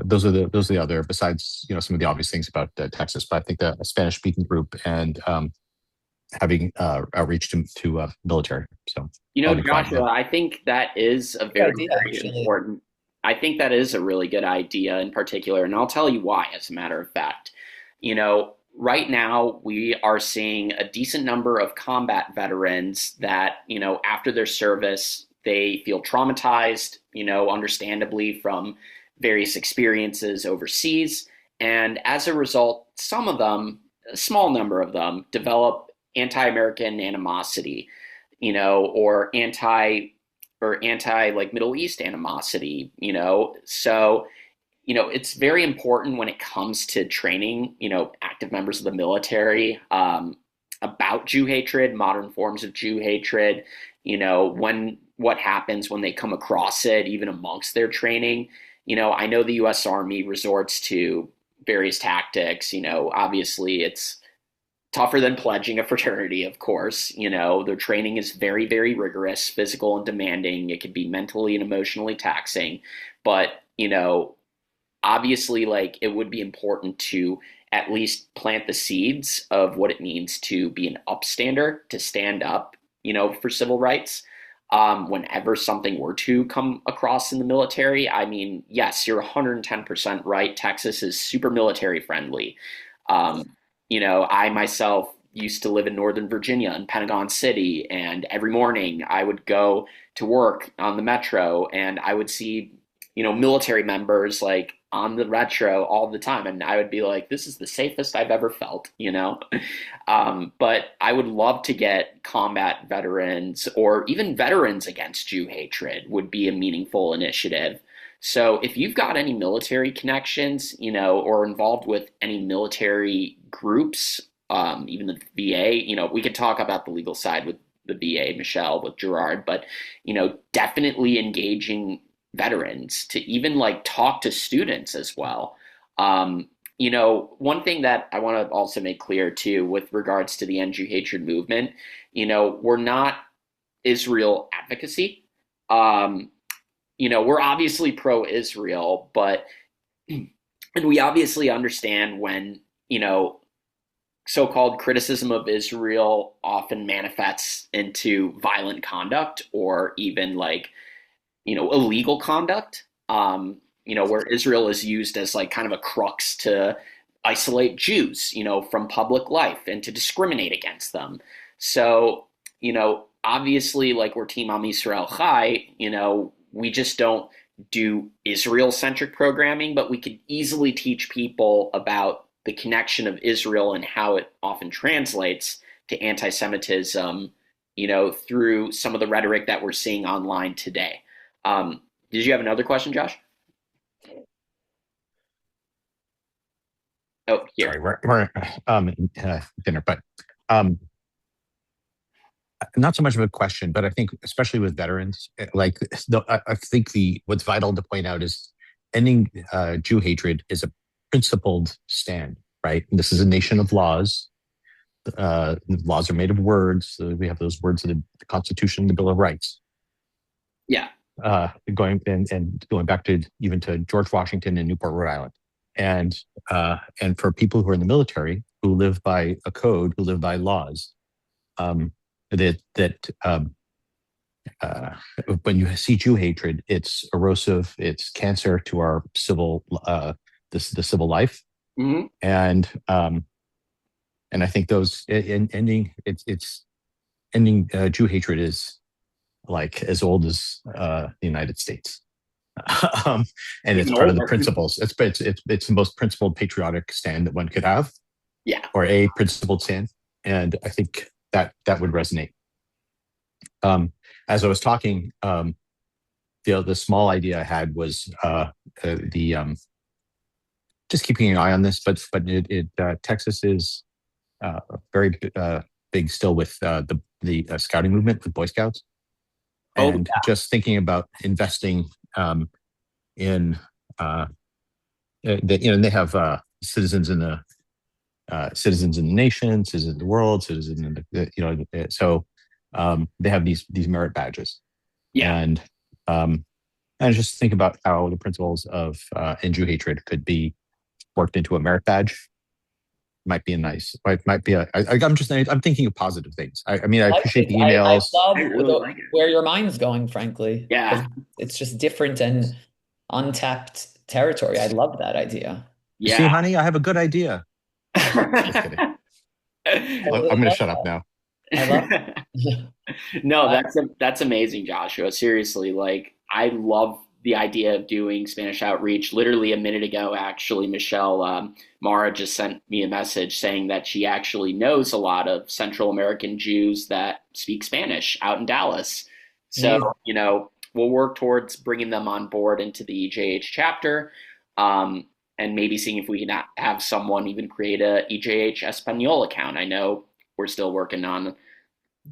those are the other besides some of the obvious things about Texas. But I think the Spanish speaking group and having outreach to military. So I'll be quiet Joshua, now. I think that is a Good very, idea, very actually. important. I think that is a really good idea in particular, and I'll tell you why, as a matter of fact. Right now we are seeing a decent number of combat veterans that, after their service, they feel traumatized, understandably from various experiences overseas. And as a result, some of them, a small number of them, develop anti American animosity, or anti like Middle East animosity, So, it's very important when it comes to training, active members of the military about Jew hatred, modern forms of Jew hatred, when what happens when they come across it, even amongst their training. I know the US Army resorts to various tactics, obviously it's tougher than pledging a fraternity, of course. Their training is very, very rigorous, physical and demanding. It can be mentally and emotionally taxing. But, obviously, like, it would be important to at least plant the seeds of what it means to be an upstander, to stand up, for civil rights. Whenever something were to come across in the military, I mean, yes, you're 110% right. Texas is super military friendly. I myself used to live in Northern Virginia in Pentagon City, and every morning I would go to work on the metro and I would see military members like on the retro all the time, and I would be like, this is the safest I've ever felt. But I would love to get combat veterans or even veterans against Jew hatred would be a meaningful initiative. So if you've got any military connections, or involved with any military groups, even the VA, we could talk about the legal side with the VA, Michelle, with Gerard, but definitely engaging veterans to even like talk to students as well. One thing that I want to also make clear too, with regards to the NG hatred movement, we're not Israel advocacy. We're obviously pro-Israel, but and we obviously understand when so-called criticism of Israel often manifests into violent conduct or even like illegal conduct, where Israel is used as like kind of a crux to isolate Jews, from public life and to discriminate against them. So, obviously, like we're Team Am Yisrael Chai, we just don't do Israel-centric programming, but we could easily teach people about the connection of Israel and how it often translates to anti-Semitism, through some of the rhetoric that we're seeing online today. Did you have another question, Josh? Oh, here. Sorry, we're dinner, but um, not so much of a question, but I think especially with veterans, I think the what's vital to point out is ending Jew hatred is a principled stand, right? And this is a nation of laws. Laws are made of words. We have those words in the Constitution, the Bill of Rights. Yeah. Going back to even to George Washington and Newport, Rhode Island, and for people who are in the military who live by a code, who live by laws, that when you see Jew hatred, it's erosive, it's cancer to our the civil life, Mm-hmm. And I think those it's ending Jew hatred is like as old as the United States. And it's Even part of the older. principles. It's the most principled patriotic stand that one could have, Yeah. or a principled stand, and I think that would resonate. As I was talking, the small idea I had was the just keeping an eye on this, but Texas is very big still with the scouting movement with Boy Scouts, Oh, and just thinking about investing in they have citizens in the nation, citizens in the world, citizens in so they have these merit badges, yeah. and just think about how the principles of Jew hatred could be worked into a merit badge. Might be a nice, might be I'm thinking of positive things. I mean, I appreciate the I emails. I love really like it. where your mind's going, frankly, because Yeah. it's just different and untapped territory. I love that idea. You see, Yeah. honey, I have a good idea. Just kidding. I I'm really going to love shut up that. now. I love No, I, that's amazing, Joshua. Seriously, like I love the idea of doing Spanish outreach. Literally a minute ago, actually, Michelle Mara just sent me a message saying that she actually knows a lot of Central American Jews that speak Spanish out in Dallas. So, amazing. we'll work towards bringing them on board into the EJH chapter, um, and maybe seeing if we can have someone even create a EJH Espanol account. I know we're still working on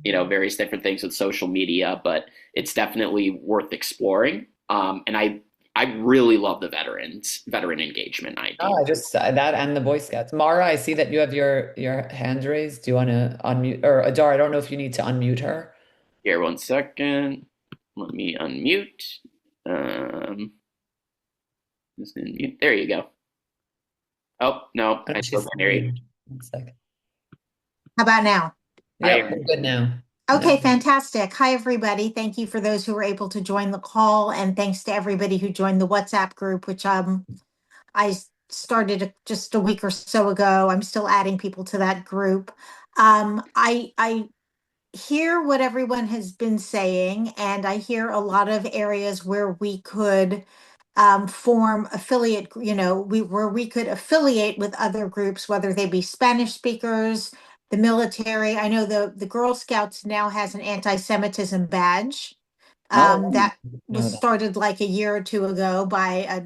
various different things with social media, but it's definitely worth exploring. And I really love the veteran engagement idea. No, I just that and the Boy Scouts. Mara, I see that you have your hand raised. Do you want to unmute or Adar? I don't know if you need to unmute her. Here, 1 second. Let me unmute. Um, just unmute. There you go. Oh no, I don't know I if still she's can't hear you. muted. 1 second. How about now? Yep, we're good now. Okay, Yeah. fantastic. Hi, everybody. Thank you for those who were able to join the call, and thanks to everybody who joined the WhatsApp group, which I started just a week or so ago. I'm still adding people to that group. I hear what everyone has been saying, and I hear a lot of areas where we could form affiliate, where we could affiliate with other groups, whether they be Spanish speakers, the military. I know the Girl Scouts now has an anti-Semitism badge Oh, that was no, that. started like a year or two ago by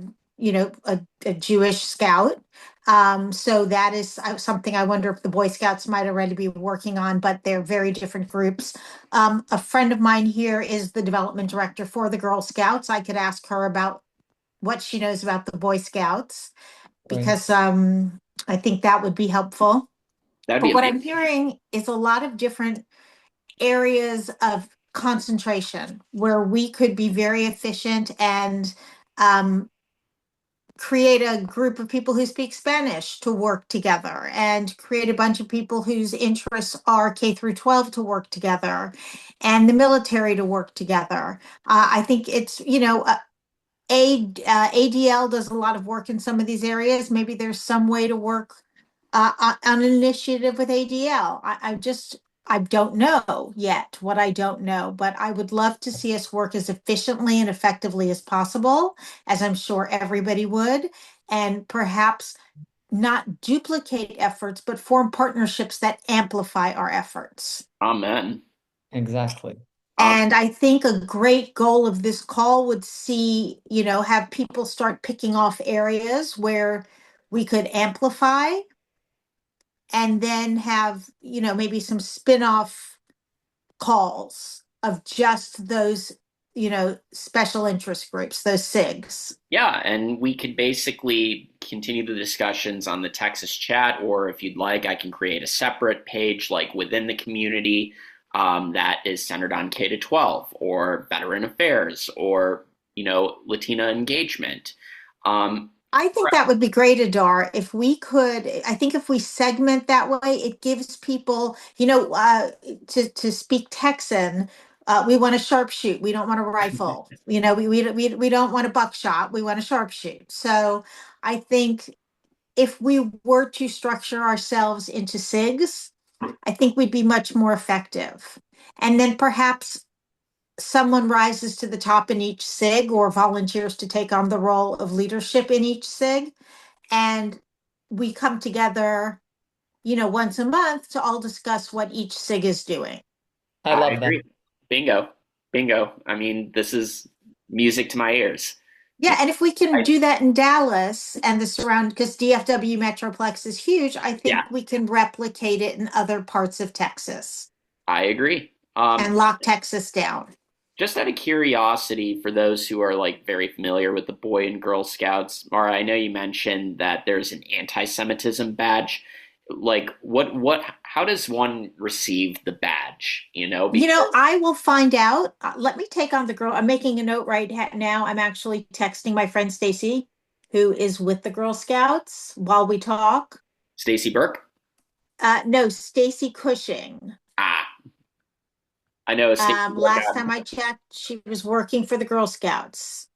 a Jewish scout. So that is something I wonder if the Boy Scouts might already be working on, but they're very different groups. A friend of mine here is the development director for the Girl Scouts. I could ask her about what she knows about the Boy Scouts Right. because I think that would be helpful. That'd be But what amazing. I'm hearing is a lot of different areas of concentration where we could be very efficient and um, create a group of people who speak Spanish to work together and create a bunch of people whose interests are K through 12 to work together and the military to work together. I think it's, ADL does a lot of work in some of these areas. Maybe there's some way to work on an initiative with ADL. I don't know yet what I don't know, but I would love to see us work as efficiently and effectively as possible, as I'm sure everybody would, and perhaps not duplicate efforts, but form partnerships that amplify our efforts. Amen. Exactly. And I think a great goal of this call would have people start picking off areas where we could amplify and then have, maybe some spin-off calls of just those, special interest groups, those SIGs. Yeah, and we could basically continue the discussions on the Texas chat, or if you'd like, I can create a separate page like within the community that is centered on K to 12 or veteran affairs or Latina engagement. Um, I think that would be great, Adar. If we could, I think if we segment that way, it gives people, to speak Texan, we want a sharpshoot. We don't want a rifle. We don't want a buckshot. We want a sharpshoot. So I think if we were to structure ourselves into SIGs, I think we'd be much more effective. And then perhaps someone rises to the top in each SIG or volunteers to take on the role of leadership in each SIG. And we come together, once a month to all discuss what each SIG is doing. I I love that. agree. Bingo. Bingo. I mean, this is music to my ears. Yeah, and if we can I, do that in Dallas and the surround, because DFW Metroplex is huge, I yeah, think we can replicate it in other parts of Texas I agree. and lock Texas down. Just out of curiosity, for those who are like very familiar with the Boy and Girl Scouts, Mara, I know you mentioned that there's an anti-Semitism badge. Like, how does one receive the badge? Because I will find out. Let me take on the girl. I'm making a note right now. I'm actually texting my friend Stacy, who is with the Girl Scouts while we talk. Stacy Burke. No, Stacy Cushing. Ah, I know Stacy Burke. Last time I checked, she was working for the Girl Scouts.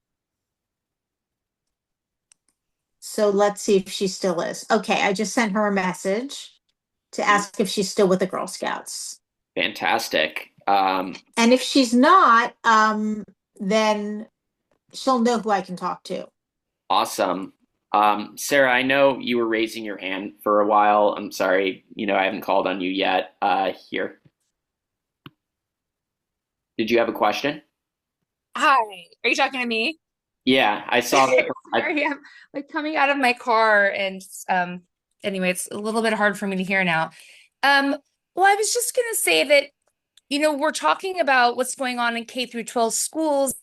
So let's see if she still is. Okay, I just sent her a message to ask if she's still with the Girl Scouts. Fantastic. And if she's not, then she'll know who I can talk to. Awesome. Sarah, I know you were raising your hand for a while. I'm sorry, I haven't called on you yet. Here. Did you have a question? Hi, are you talking to me? Yeah, I saw that. Sorry, I'm like coming out of my car and anyway, it's a little bit hard for me to hear now. Um, well, I was just gonna say that, we're talking about what's going on in K through 12 schools,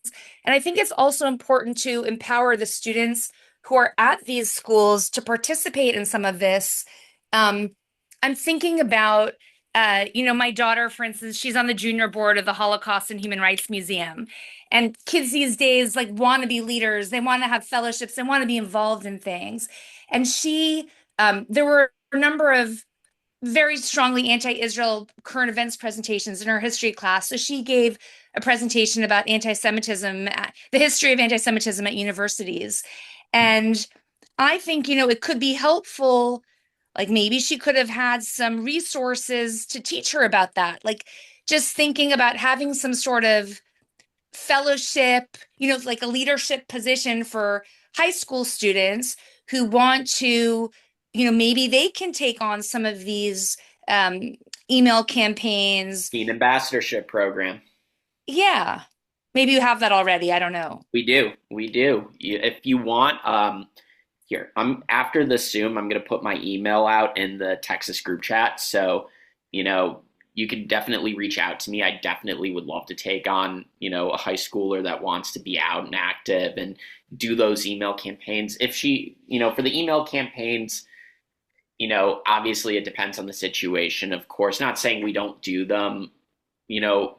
and I think it's also important to empower the students who are at these schools to participate in some of this. Um, I'm thinking about my daughter, for instance, she's on the junior board of the Holocaust and Human Rights Museum. And kids these days like want to be leaders, they want to have fellowships, they want to be involved in things. And there were a number of very strongly anti-Israel current events presentations in her history class. So she gave a presentation about anti-Semitism, the history of anti-Semitism at universities. And I think, it could be helpful. Like maybe she could have had some resources to teach her about that. Like just thinking about having some sort of fellowship, like a leadership position for high school students who want to, maybe they can take on some of these um, email campaigns. Teen ambassadorship program. Yeah. Maybe you have that already. I don't know. We do. We do. If you want, here, I'm after this Zoom, I'm gonna put my email out in the Texas group chat. So, you know, you can definitely reach out to me. I definitely would love to take on, a high schooler that wants to be out and active and do those email campaigns. If she, for the email campaigns, obviously it depends on the situation, of course. Not saying we don't do them, you know,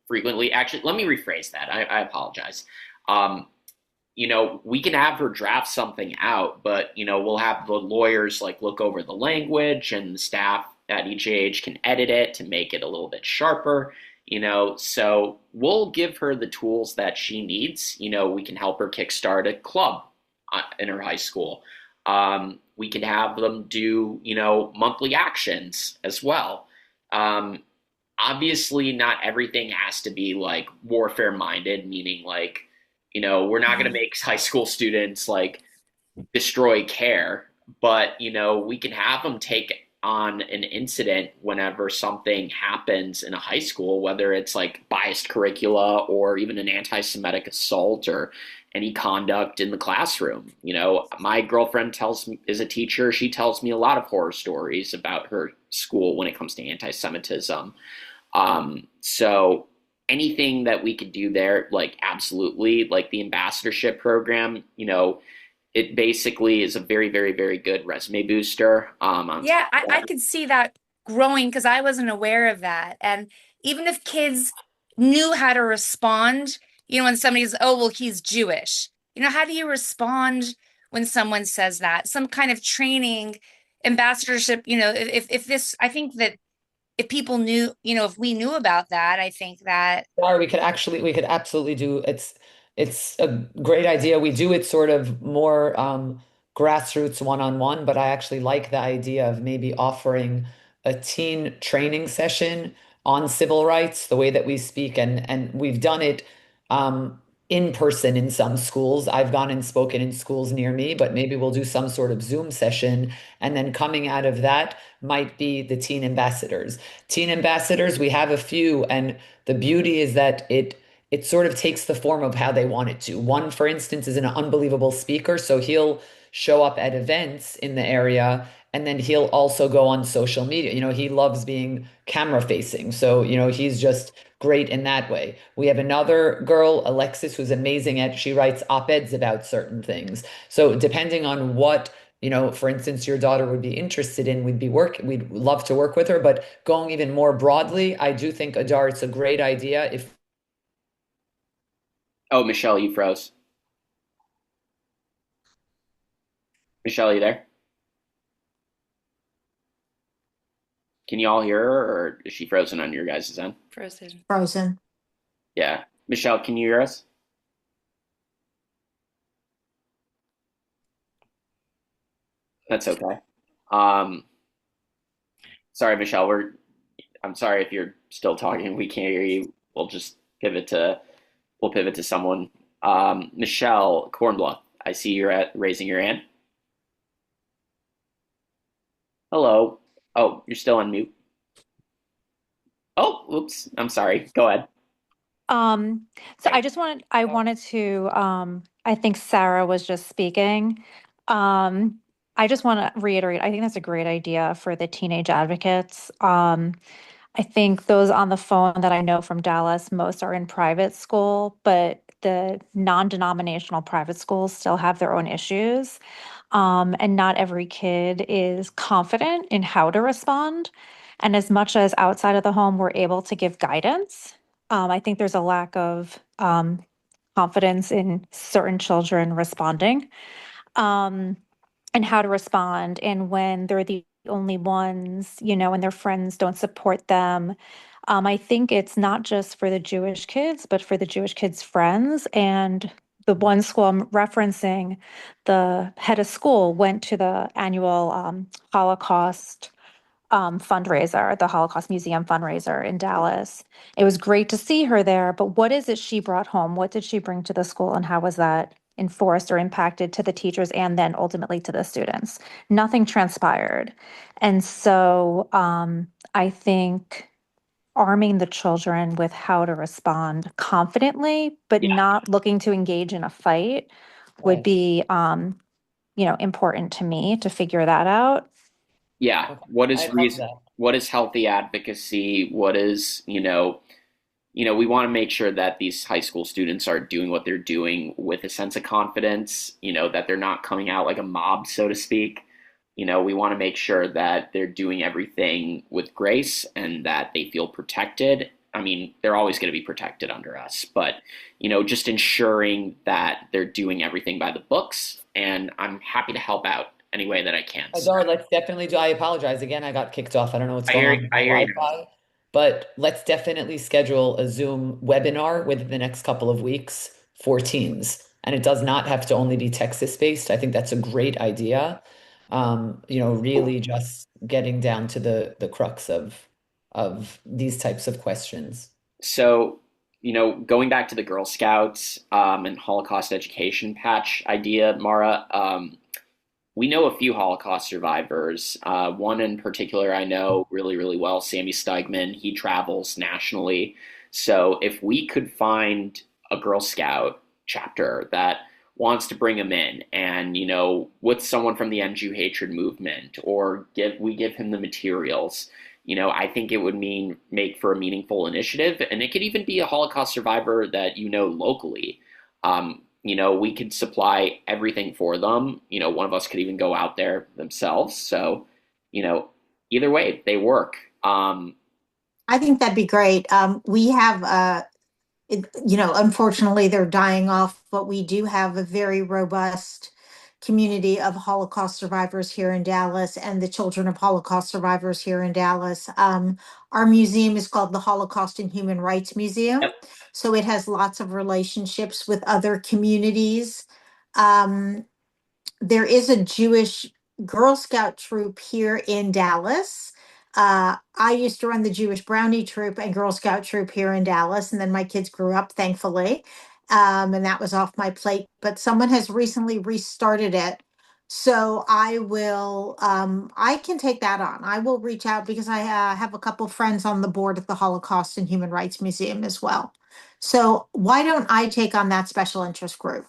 frequently. Actually, let me rephrase that. I apologize. Um, we can have her draft something out, but we'll have the lawyers like look over the language, and the staff at each age can edit it to make it a little bit sharper. So we'll give her the tools that she needs. We can help her kickstart a club in her high school. We can have them do, monthly actions as well. Um, Obviously, not everything has to be like warfare minded, meaning like, we're not going to make high school students like destroy care, but we can have them take on an incident whenever something happens in a high school, whether it's like biased curricula or even an anti-Semitic assault or any conduct in the classroom. My girlfriend is a teacher. She tells me a lot of horror stories about her school when it comes to anti-Semitism. So anything that we could do there, like absolutely, like the ambassadorship program, it basically is a very, very, very good resume booster. Yeah, I could see that growing because I wasn't aware of that. And even if kids knew how to respond, when somebody's, oh, well, he's Jewish, how do you respond when someone says that? Some kind of training, ambassadorship, if this, I think that if people knew, if we knew about that, I think that. Or we could absolutely do it's a great idea. We do it sort of more grassroots one-on-one, but I actually like the idea of maybe offering a teen training session on civil rights, the way that we speak, and we've done it in person in some schools. I've gone and spoken in schools near me, but maybe we'll do some sort of Zoom session, and then coming out of that might be the teen ambassadors. Teen ambassadors, we have a few, and the beauty is that it sort of takes the form of how they want it to. One, for instance, is an unbelievable speaker, so he'll show up at events in the area, and then he'll also go on social media. He loves being camera facing, so he's just great in that way. We have another girl, Alexis, who's amazing at she writes op-eds about certain things. So depending on what for instance, your daughter would be interested in, we'd love to work with her. But going even more broadly, I do think, Adar, it's a great idea if Oh, Michelle, you froze. Michelle, you there? Can you all hear her, or is she frozen on your guys' end? Frozen. Frozen. Yeah. Michelle, can you hear us? That's okay. Um, Sorry, Michelle. I'm sorry if you're still talking. We can't hear you. We'll pivot to someone. Michelle Cornbluth, I see you're raising your hand. Hello. Oh, you're still on mute. Oh, oops. I'm sorry. Go ahead. Um, so I wanted to, I think Sarah was just speaking. Um, I just want to reiterate, I think that's a great idea for the teenage advocates. I think those on the phone that I know from Dallas, most are in private school, but the non-denominational private schools still have their own issues. And not every kid is confident in how to respond. And as much as outside of the home, we're able to give guidance, I think there's a lack of confidence in certain children responding. Um, and how to respond. And when they're the only ones, and their friends don't support them. I think it's not just for the Jewish kids, but for the Jewish kids' friends. And the one school I'm referencing, the head of school went to the annual Holocaust fundraiser, the Holocaust Museum fundraiser in Dallas. It was great to see her there, but what is it she brought home? What did she bring to the school, and how was that enforced or impacted to the teachers and then ultimately to the students? Nothing transpired. And so I think arming the children with how to respond confidently, but Yeah, not looking to engage in a fight would Right. be, important to me to figure that out. yeah. Okay. What I is love reason? that. What is healthy advocacy? What is, we want to make sure that these high school students are doing what they're doing with a sense of confidence, that they're not coming out like a mob, so to speak. We want to make sure that they're doing everything with grace and that they feel protected. I mean, they're always going to be protected under us, but, just ensuring that they're doing everything by the books. And I'm happy to help out any way that I can. So Adar, let's definitely do. I apologize again. I got kicked off. I don't know what's I going hear, on with I my hear you. Wi-Fi, but let's definitely schedule a Zoom webinar within the next couple of weeks for teens. And it does not have to only be Texas based. I think that's a great idea. Really just getting down to the crux of these types of questions. So, going back to the Girl Scouts and Holocaust education patch idea, Mara, we know a few Holocaust survivors. One in particular I know really, really well, Sammy Steigman. He travels nationally. So if we could find a Girl Scout chapter that wants to bring him in and, with someone from the End Jew Hatred movement or give him the materials, I think it would make for a meaningful initiative. And it could even be a Holocaust survivor that locally. We could supply everything for them. One of us could even go out there themselves. So, you know, either way, they work. I think that'd be great. We have, unfortunately, they're dying off, but we do have a very robust community of Holocaust survivors here in Dallas and the children of Holocaust survivors here in Dallas. Our museum is called the Holocaust and Human Rights Museum. Yep. So it has lots of relationships with other communities. Um, there is a Jewish Girl Scout troop here in Dallas. I used to run the Jewish Brownie troop and Girl Scout troop here in Dallas, and then my kids grew up, thankfully, and that was off my plate. But someone has recently restarted it, so I can take that on. I will reach out because I have a couple friends on the board at the Holocaust and Human Rights Museum as well. So why don't I take on that special interest group?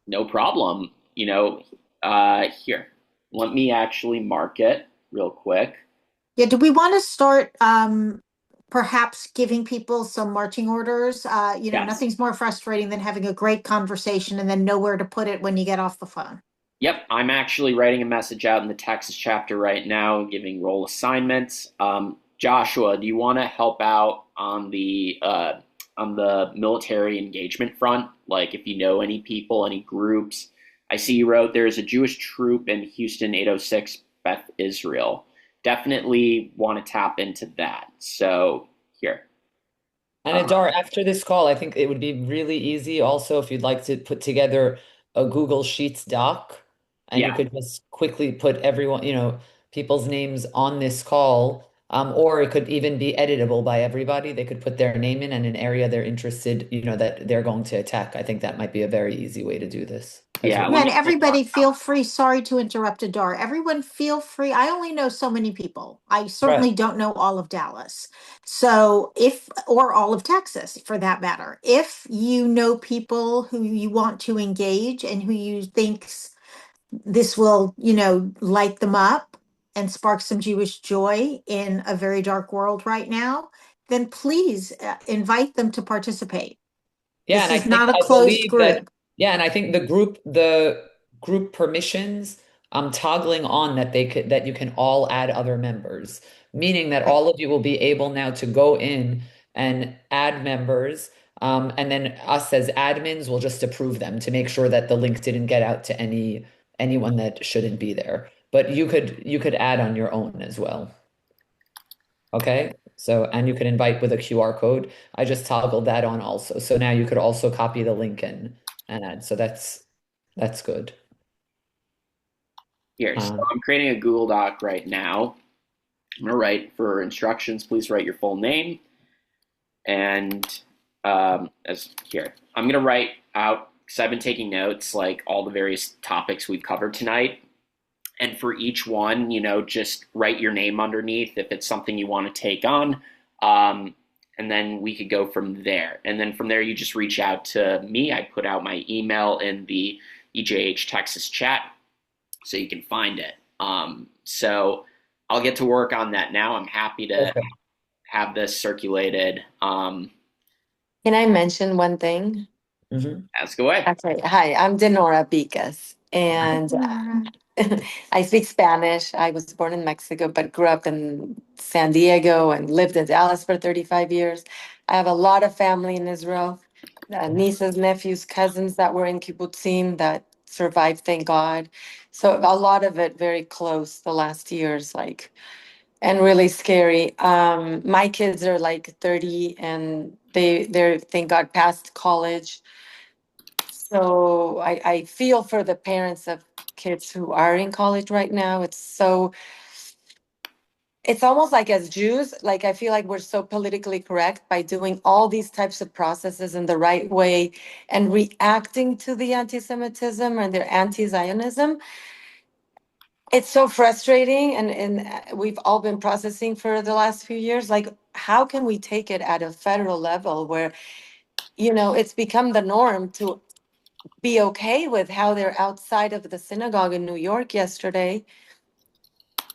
No problem. Here, let me actually mark it real quick. Yeah, do we want to start perhaps giving people some marching orders? Yes. Nothing's more frustrating than having a great conversation and then nowhere to put it when you get off the phone. Yep, I'm actually writing a message out in the Texas chapter right now, giving role assignments. Joshua, do you want to help out on the military engagement front? Like, if you know any people, any groups. I see you wrote there's a Jewish troop in Houston 806 Beth Israel. Definitely want to tap into that. So here. And Uh, Adar, after this call, I think it would be really easy also if you'd like to put together a Google Sheets doc and you yeah, could just quickly put everyone, people's names on this call. Or it could even be editable by everybody. They could put their name in and an area they're interested, that they're going to attack. I think that might be a very easy way to do this as yeah. well. Let Yeah, and me think on everybody feel free. Sorry to interrupt, Adar. Everyone feel free. I only know so many people. I Right. certainly don't know all of Dallas. So or all of Texas for that matter, if you know people who you want to engage and who you thinks this will, light them up and spark some Jewish joy in a very dark world right now, then please invite them to participate. Yeah, This and I is think not a I closed believe that group. yeah, and I think the group permissions, I'm toggling on that you can all add other members, meaning that Right. all of you will be able now to go in and add members, and then us as admins will just approve them to make sure that the link didn't get out to anyone that shouldn't be there. But you could add on your own as well. Okay, so and you can invite with a QR code. I just toggled that on also. So now you could also copy the link and add. So that's good. here. So Um, I'm creating a Google Doc right now. I'm going to write for instructions, please write your full name. And as here, I'm going to write out, because I've been taking notes, like all the various topics we've covered tonight. And for each one, just write your name underneath if it's something you want to take on. And then we could go from there. And then from there, you just reach out to me. I put out my email in the EJH Texas chat so you can find it. So I'll get to work on that now. I'm happy to have this circulated. Can I mention one thing? Ask away. Okay. Hi, I'm Denora Bicas, and I speak Spanish. I was born in Mexico, but grew up in San Diego and lived in Dallas for 35 years. I have a lot of family in Israel, nieces, nephews, cousins that were in kibbutzim that survived, thank God. So a lot of it very close the last years, like, and really scary. My kids are like 30 and they're, thank God, past college. So I feel for the parents of kids who are in college right now. It's almost like as Jews, like I feel like we're so politically correct by doing all these types of processes in the right way and reacting to the anti-Semitism and their anti-Zionism. It's so frustrating, and we've all been processing for the last few years. Like, how can we take it at a federal level where, it's become the norm to be okay with how they're outside of the synagogue in New York yesterday.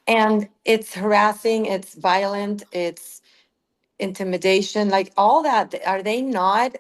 And it's harassing, it's violent, it's intimidation, like all that. Are they not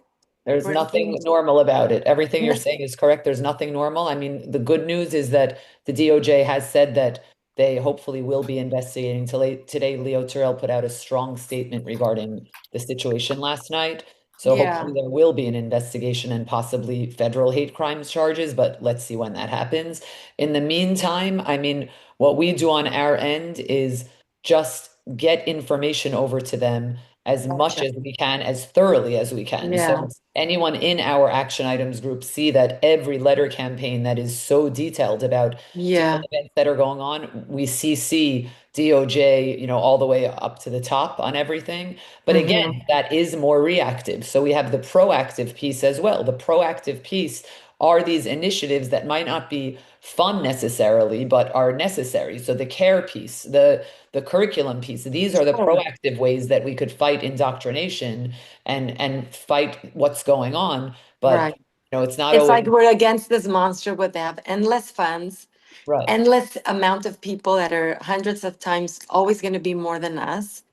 There's breaking? nothing normal about it. Everything you're No. saying is correct. There's nothing normal. I mean, the good news is that the DOJ has said that they hopefully will be investigating. Today, Leo Terrell put out a strong statement regarding the situation last night. So Yeah, hopefully there will be an investigation and possibly federal hate crimes charges, but let's see when that happens. In the meantime, I mean, what we do on our end is just get information over to them as much gotcha. as we can, as thoroughly as we can. Yeah, So anyone in our action items group see that every letter campaign that is so detailed about yeah. different events that are going on, we CC DOJ, all the way up to the top on everything. But Mm-hmm. again, that is more reactive. So we have the proactive piece as well. The proactive piece are these initiatives that might not be fun necessarily, but are necessary. So the care piece, the curriculum piece, these are the Sure. proactive ways that we could fight indoctrination and fight what's going on. But Right. it's not It's always like we're against this monster where they have endless funds, right. endless amount of people that are hundreds of times always going to be more than us.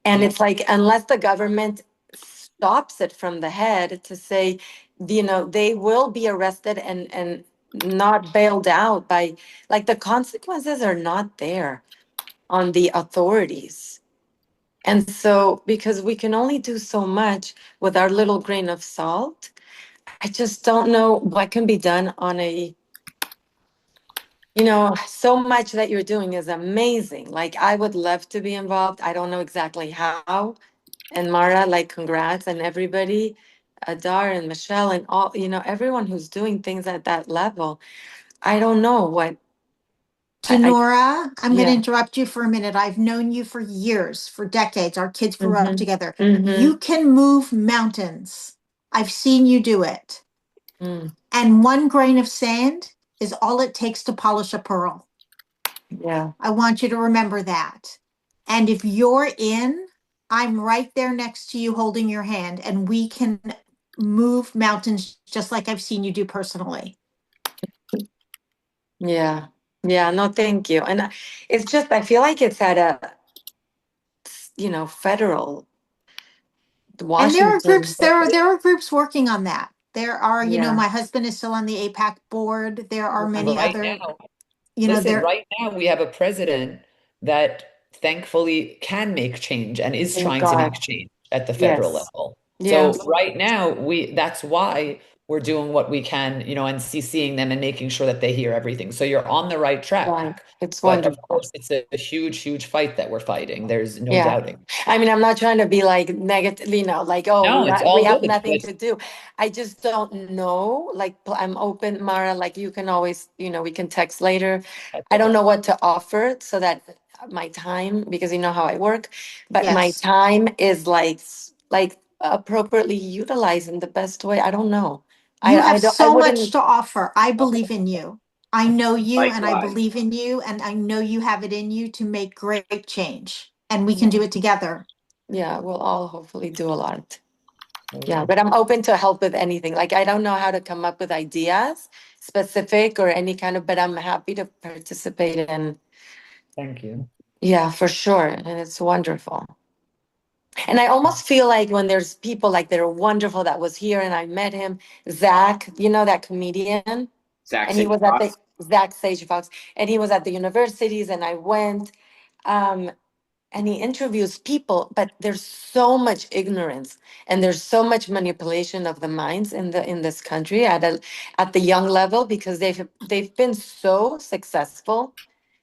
And Yeah. it's like, unless the government stops it from the head to say, they will be arrested and not bailed out by, like, the consequences are not there on the authorities. And so, because we can only do so much with our little grain of salt, I just don't know what can be done on a, so much that you're doing is amazing. Like, I would love to be involved. I don't know exactly how. And Mara, like, congrats, and everybody, Adar and Michelle and all, everyone who's doing things at that level. I don't know what I Denora, I'm going to yeah. interrupt you for a minute. I've known you for years, for decades. Our kids grew up Mm-hmm. together. Mm-hmm. You can move mountains. I've seen you do it. Mm, And one grain of sand is all it takes to polish a pearl. yeah. I want you to remember that. And if you're in, I'm right there next to you holding your hand, and we can move mountains just like I've seen you do personally. Yeah. Yeah. No, thank you. And it's just, I feel like it's at a, federal And there are Washington. groups, there are groups working on that. There are, Yeah. my husband is still on the APAC board. There are many Right other, now, listen, there. right now we have a president that thankfully can make change and is Thank trying to make God. change at the federal Yes. level. Yeah. So right now that's why we're doing what we can, and CCing them and making sure that they hear everything. So you're on the right Right. track. It's But of wonderful. course, it's a huge, huge fight that we're fighting. There's no Yeah. doubting. I mean, I'm not trying to be like negative, like, oh, No, it's we all have good. nothing But to do. I just don't know. Like, I'm open, Mara, like you can always, we can text later. that's I don't okay. know what to offer so that my time, because you know how I work, but my Yes. time is like appropriately utilized in the best way. I don't know. You have I so much wouldn't. to offer. I believe in you. I know you and I Likewise. believe in you, and I know you have it in you to make great change. And we can do it together. Yeah, we'll all hopefully do a lot. Yeah, Amazing. but I'm open to help with anything. Like, I don't know how to come up with ideas specific or any kind of, but I'm happy to participate in. Thank you. Yeah, for sure. And it's wonderful. And I almost feel like when there's people like that are wonderful that was here and I met him, Zach, you know, that comedian, Zach and he Sage was at the Fox. Zach Sage Fox, and he was at the universities and I went. Um, and he interviews people, but there's so much ignorance and there's so much manipulation of the minds in this country at the young level, because they've been so successful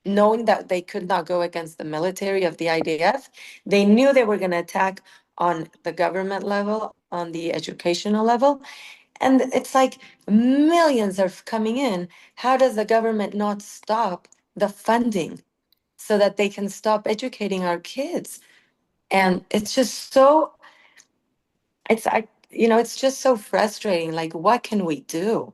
knowing that they could not go against the military of the IDF. They knew they were going to attack on the government level, on the educational level, and it's like millions are coming in. How does the government not stop the funding so that they can stop educating our kids? And it's just so, it's just so frustrating. Like, what can we do?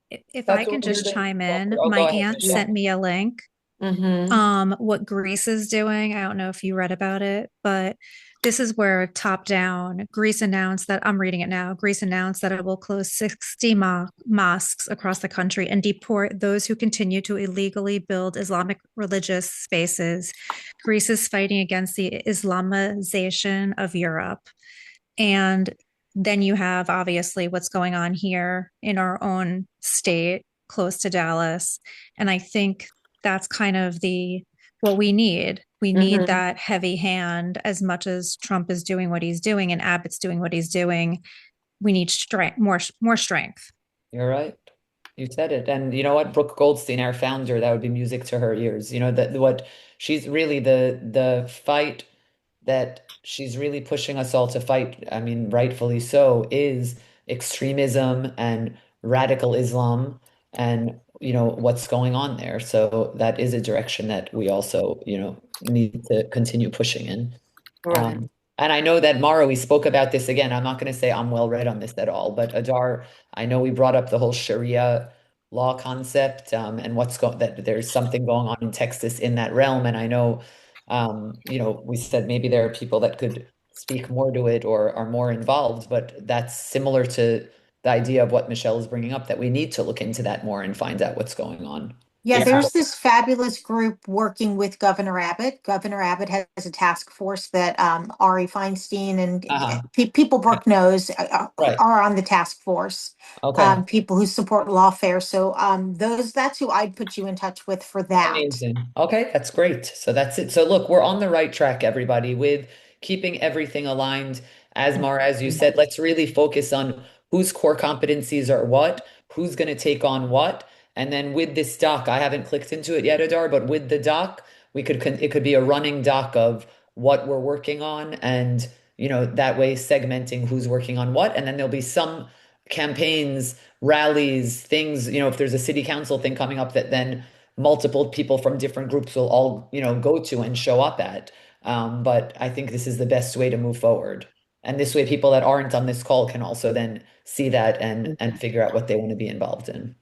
If I That's can what we're just doing. chime Oh, in, oh, my go ahead, aunt Michelle. sent me a link. Mm-hmm. What Greece is doing. I don't know if you read about it, but this is where top down Greece announced that I'm reading it now. Greece announced that it will close 60 mosques across the country and deport those who continue to illegally build Islamic religious spaces. Greece is fighting against the Islamization of Europe. And then you have obviously what's going on here in our own state, close to Dallas. And I think that's kind of the what we need. We need Mm-hmm. that heavy hand as much as Trump is doing what he's doing and Abbott's doing what he's doing. We need strength, more strength. You're right. You said it. And you know what? Brooke Goldstein, our founder, that would be music to her ears. You know, that what she's really the fight that she's really pushing us all to fight, I mean, rightfully so, is extremism and radical Islam and, you know, what's going on there. So that is a direction that we also, you know, need to continue pushing in. Right. And I know that Mara, we spoke about this again. I'm not going to say I'm well read on this at all, but Adar, I know we brought up the whole Sharia law concept, and that there's something going on in Texas in that realm. And I know, you know, we said maybe there are people that could speak more to it or are more involved, but that's similar to the idea of what Michelle is bringing up, that we need to look into that more and find out what's going on. Yeah, Yeah. there's this fabulous group working with Governor Abbott. Governor Abbott has a task force that Ari Feinstein and Uh-huh. people Brooke knows Right. are on the task force. Okay. People who support lawfare. So that's who I'd put you in touch with for that. Amazing. Okay, that's great. So that's it. So look, we're on the right track, everybody, with keeping everything aligned. As Mara, as you said, let's really focus on whose core competencies are what, who's going to take on what. And then with this doc, I haven't clicked into it yet, Adar, but with the doc, it could be a running doc of what we're working on and, you know, that way segmenting who's working on what. And then there'll be some campaigns, rallies, things, you know, if there's a city council thing coming up that then multiple people from different groups will all, you know, go to and show up at. But I think this is the best way to move forward. And this way, people that aren't on this call can also then see that and figure out what they want to be involved in.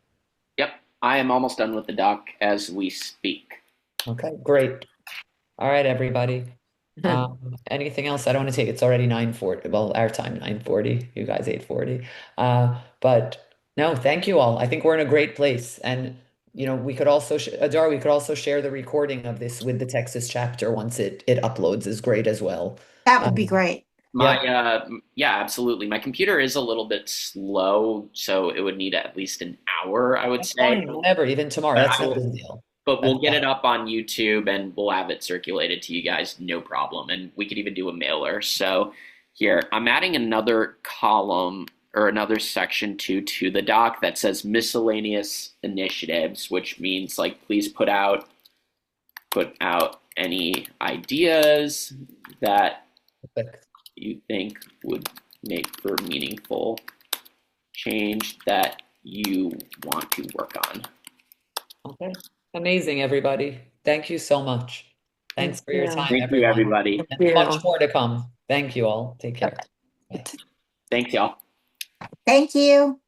Yep. I am almost done with the doc as we speak. Okay, great. All right, everybody. Anything else? I don't want to take, it's already 9:40. Well, our time 9:40, you guys 8:40. But no, thank you all. I think we're in a great place. And you know, we could also Adar, we could also share the recording of this with the Texas chapter once it uploads is great as well. That would be Um, great. My yep. yeah, absolutely. My computer is a little bit slow, so it would need at least an hour, I would That's say. fine, whenever, even tomorrow. But That's I no will big deal. but That's we'll get it fine. up on YouTube and we'll have it circulated to you guys, no problem. And we could even do a mailer. So here, I'm adding another column or another section to the doc that says miscellaneous initiatives, which means like please put out any ideas that Perfect. you think would make for meaningful change that you want to work on. Okay. Amazing, everybody. Thank you so much. Thanks for your time, Thank you, everyone. everybody. And much more to come. Thank you all. Take care. Bye. Thanks, y'all. Thank you.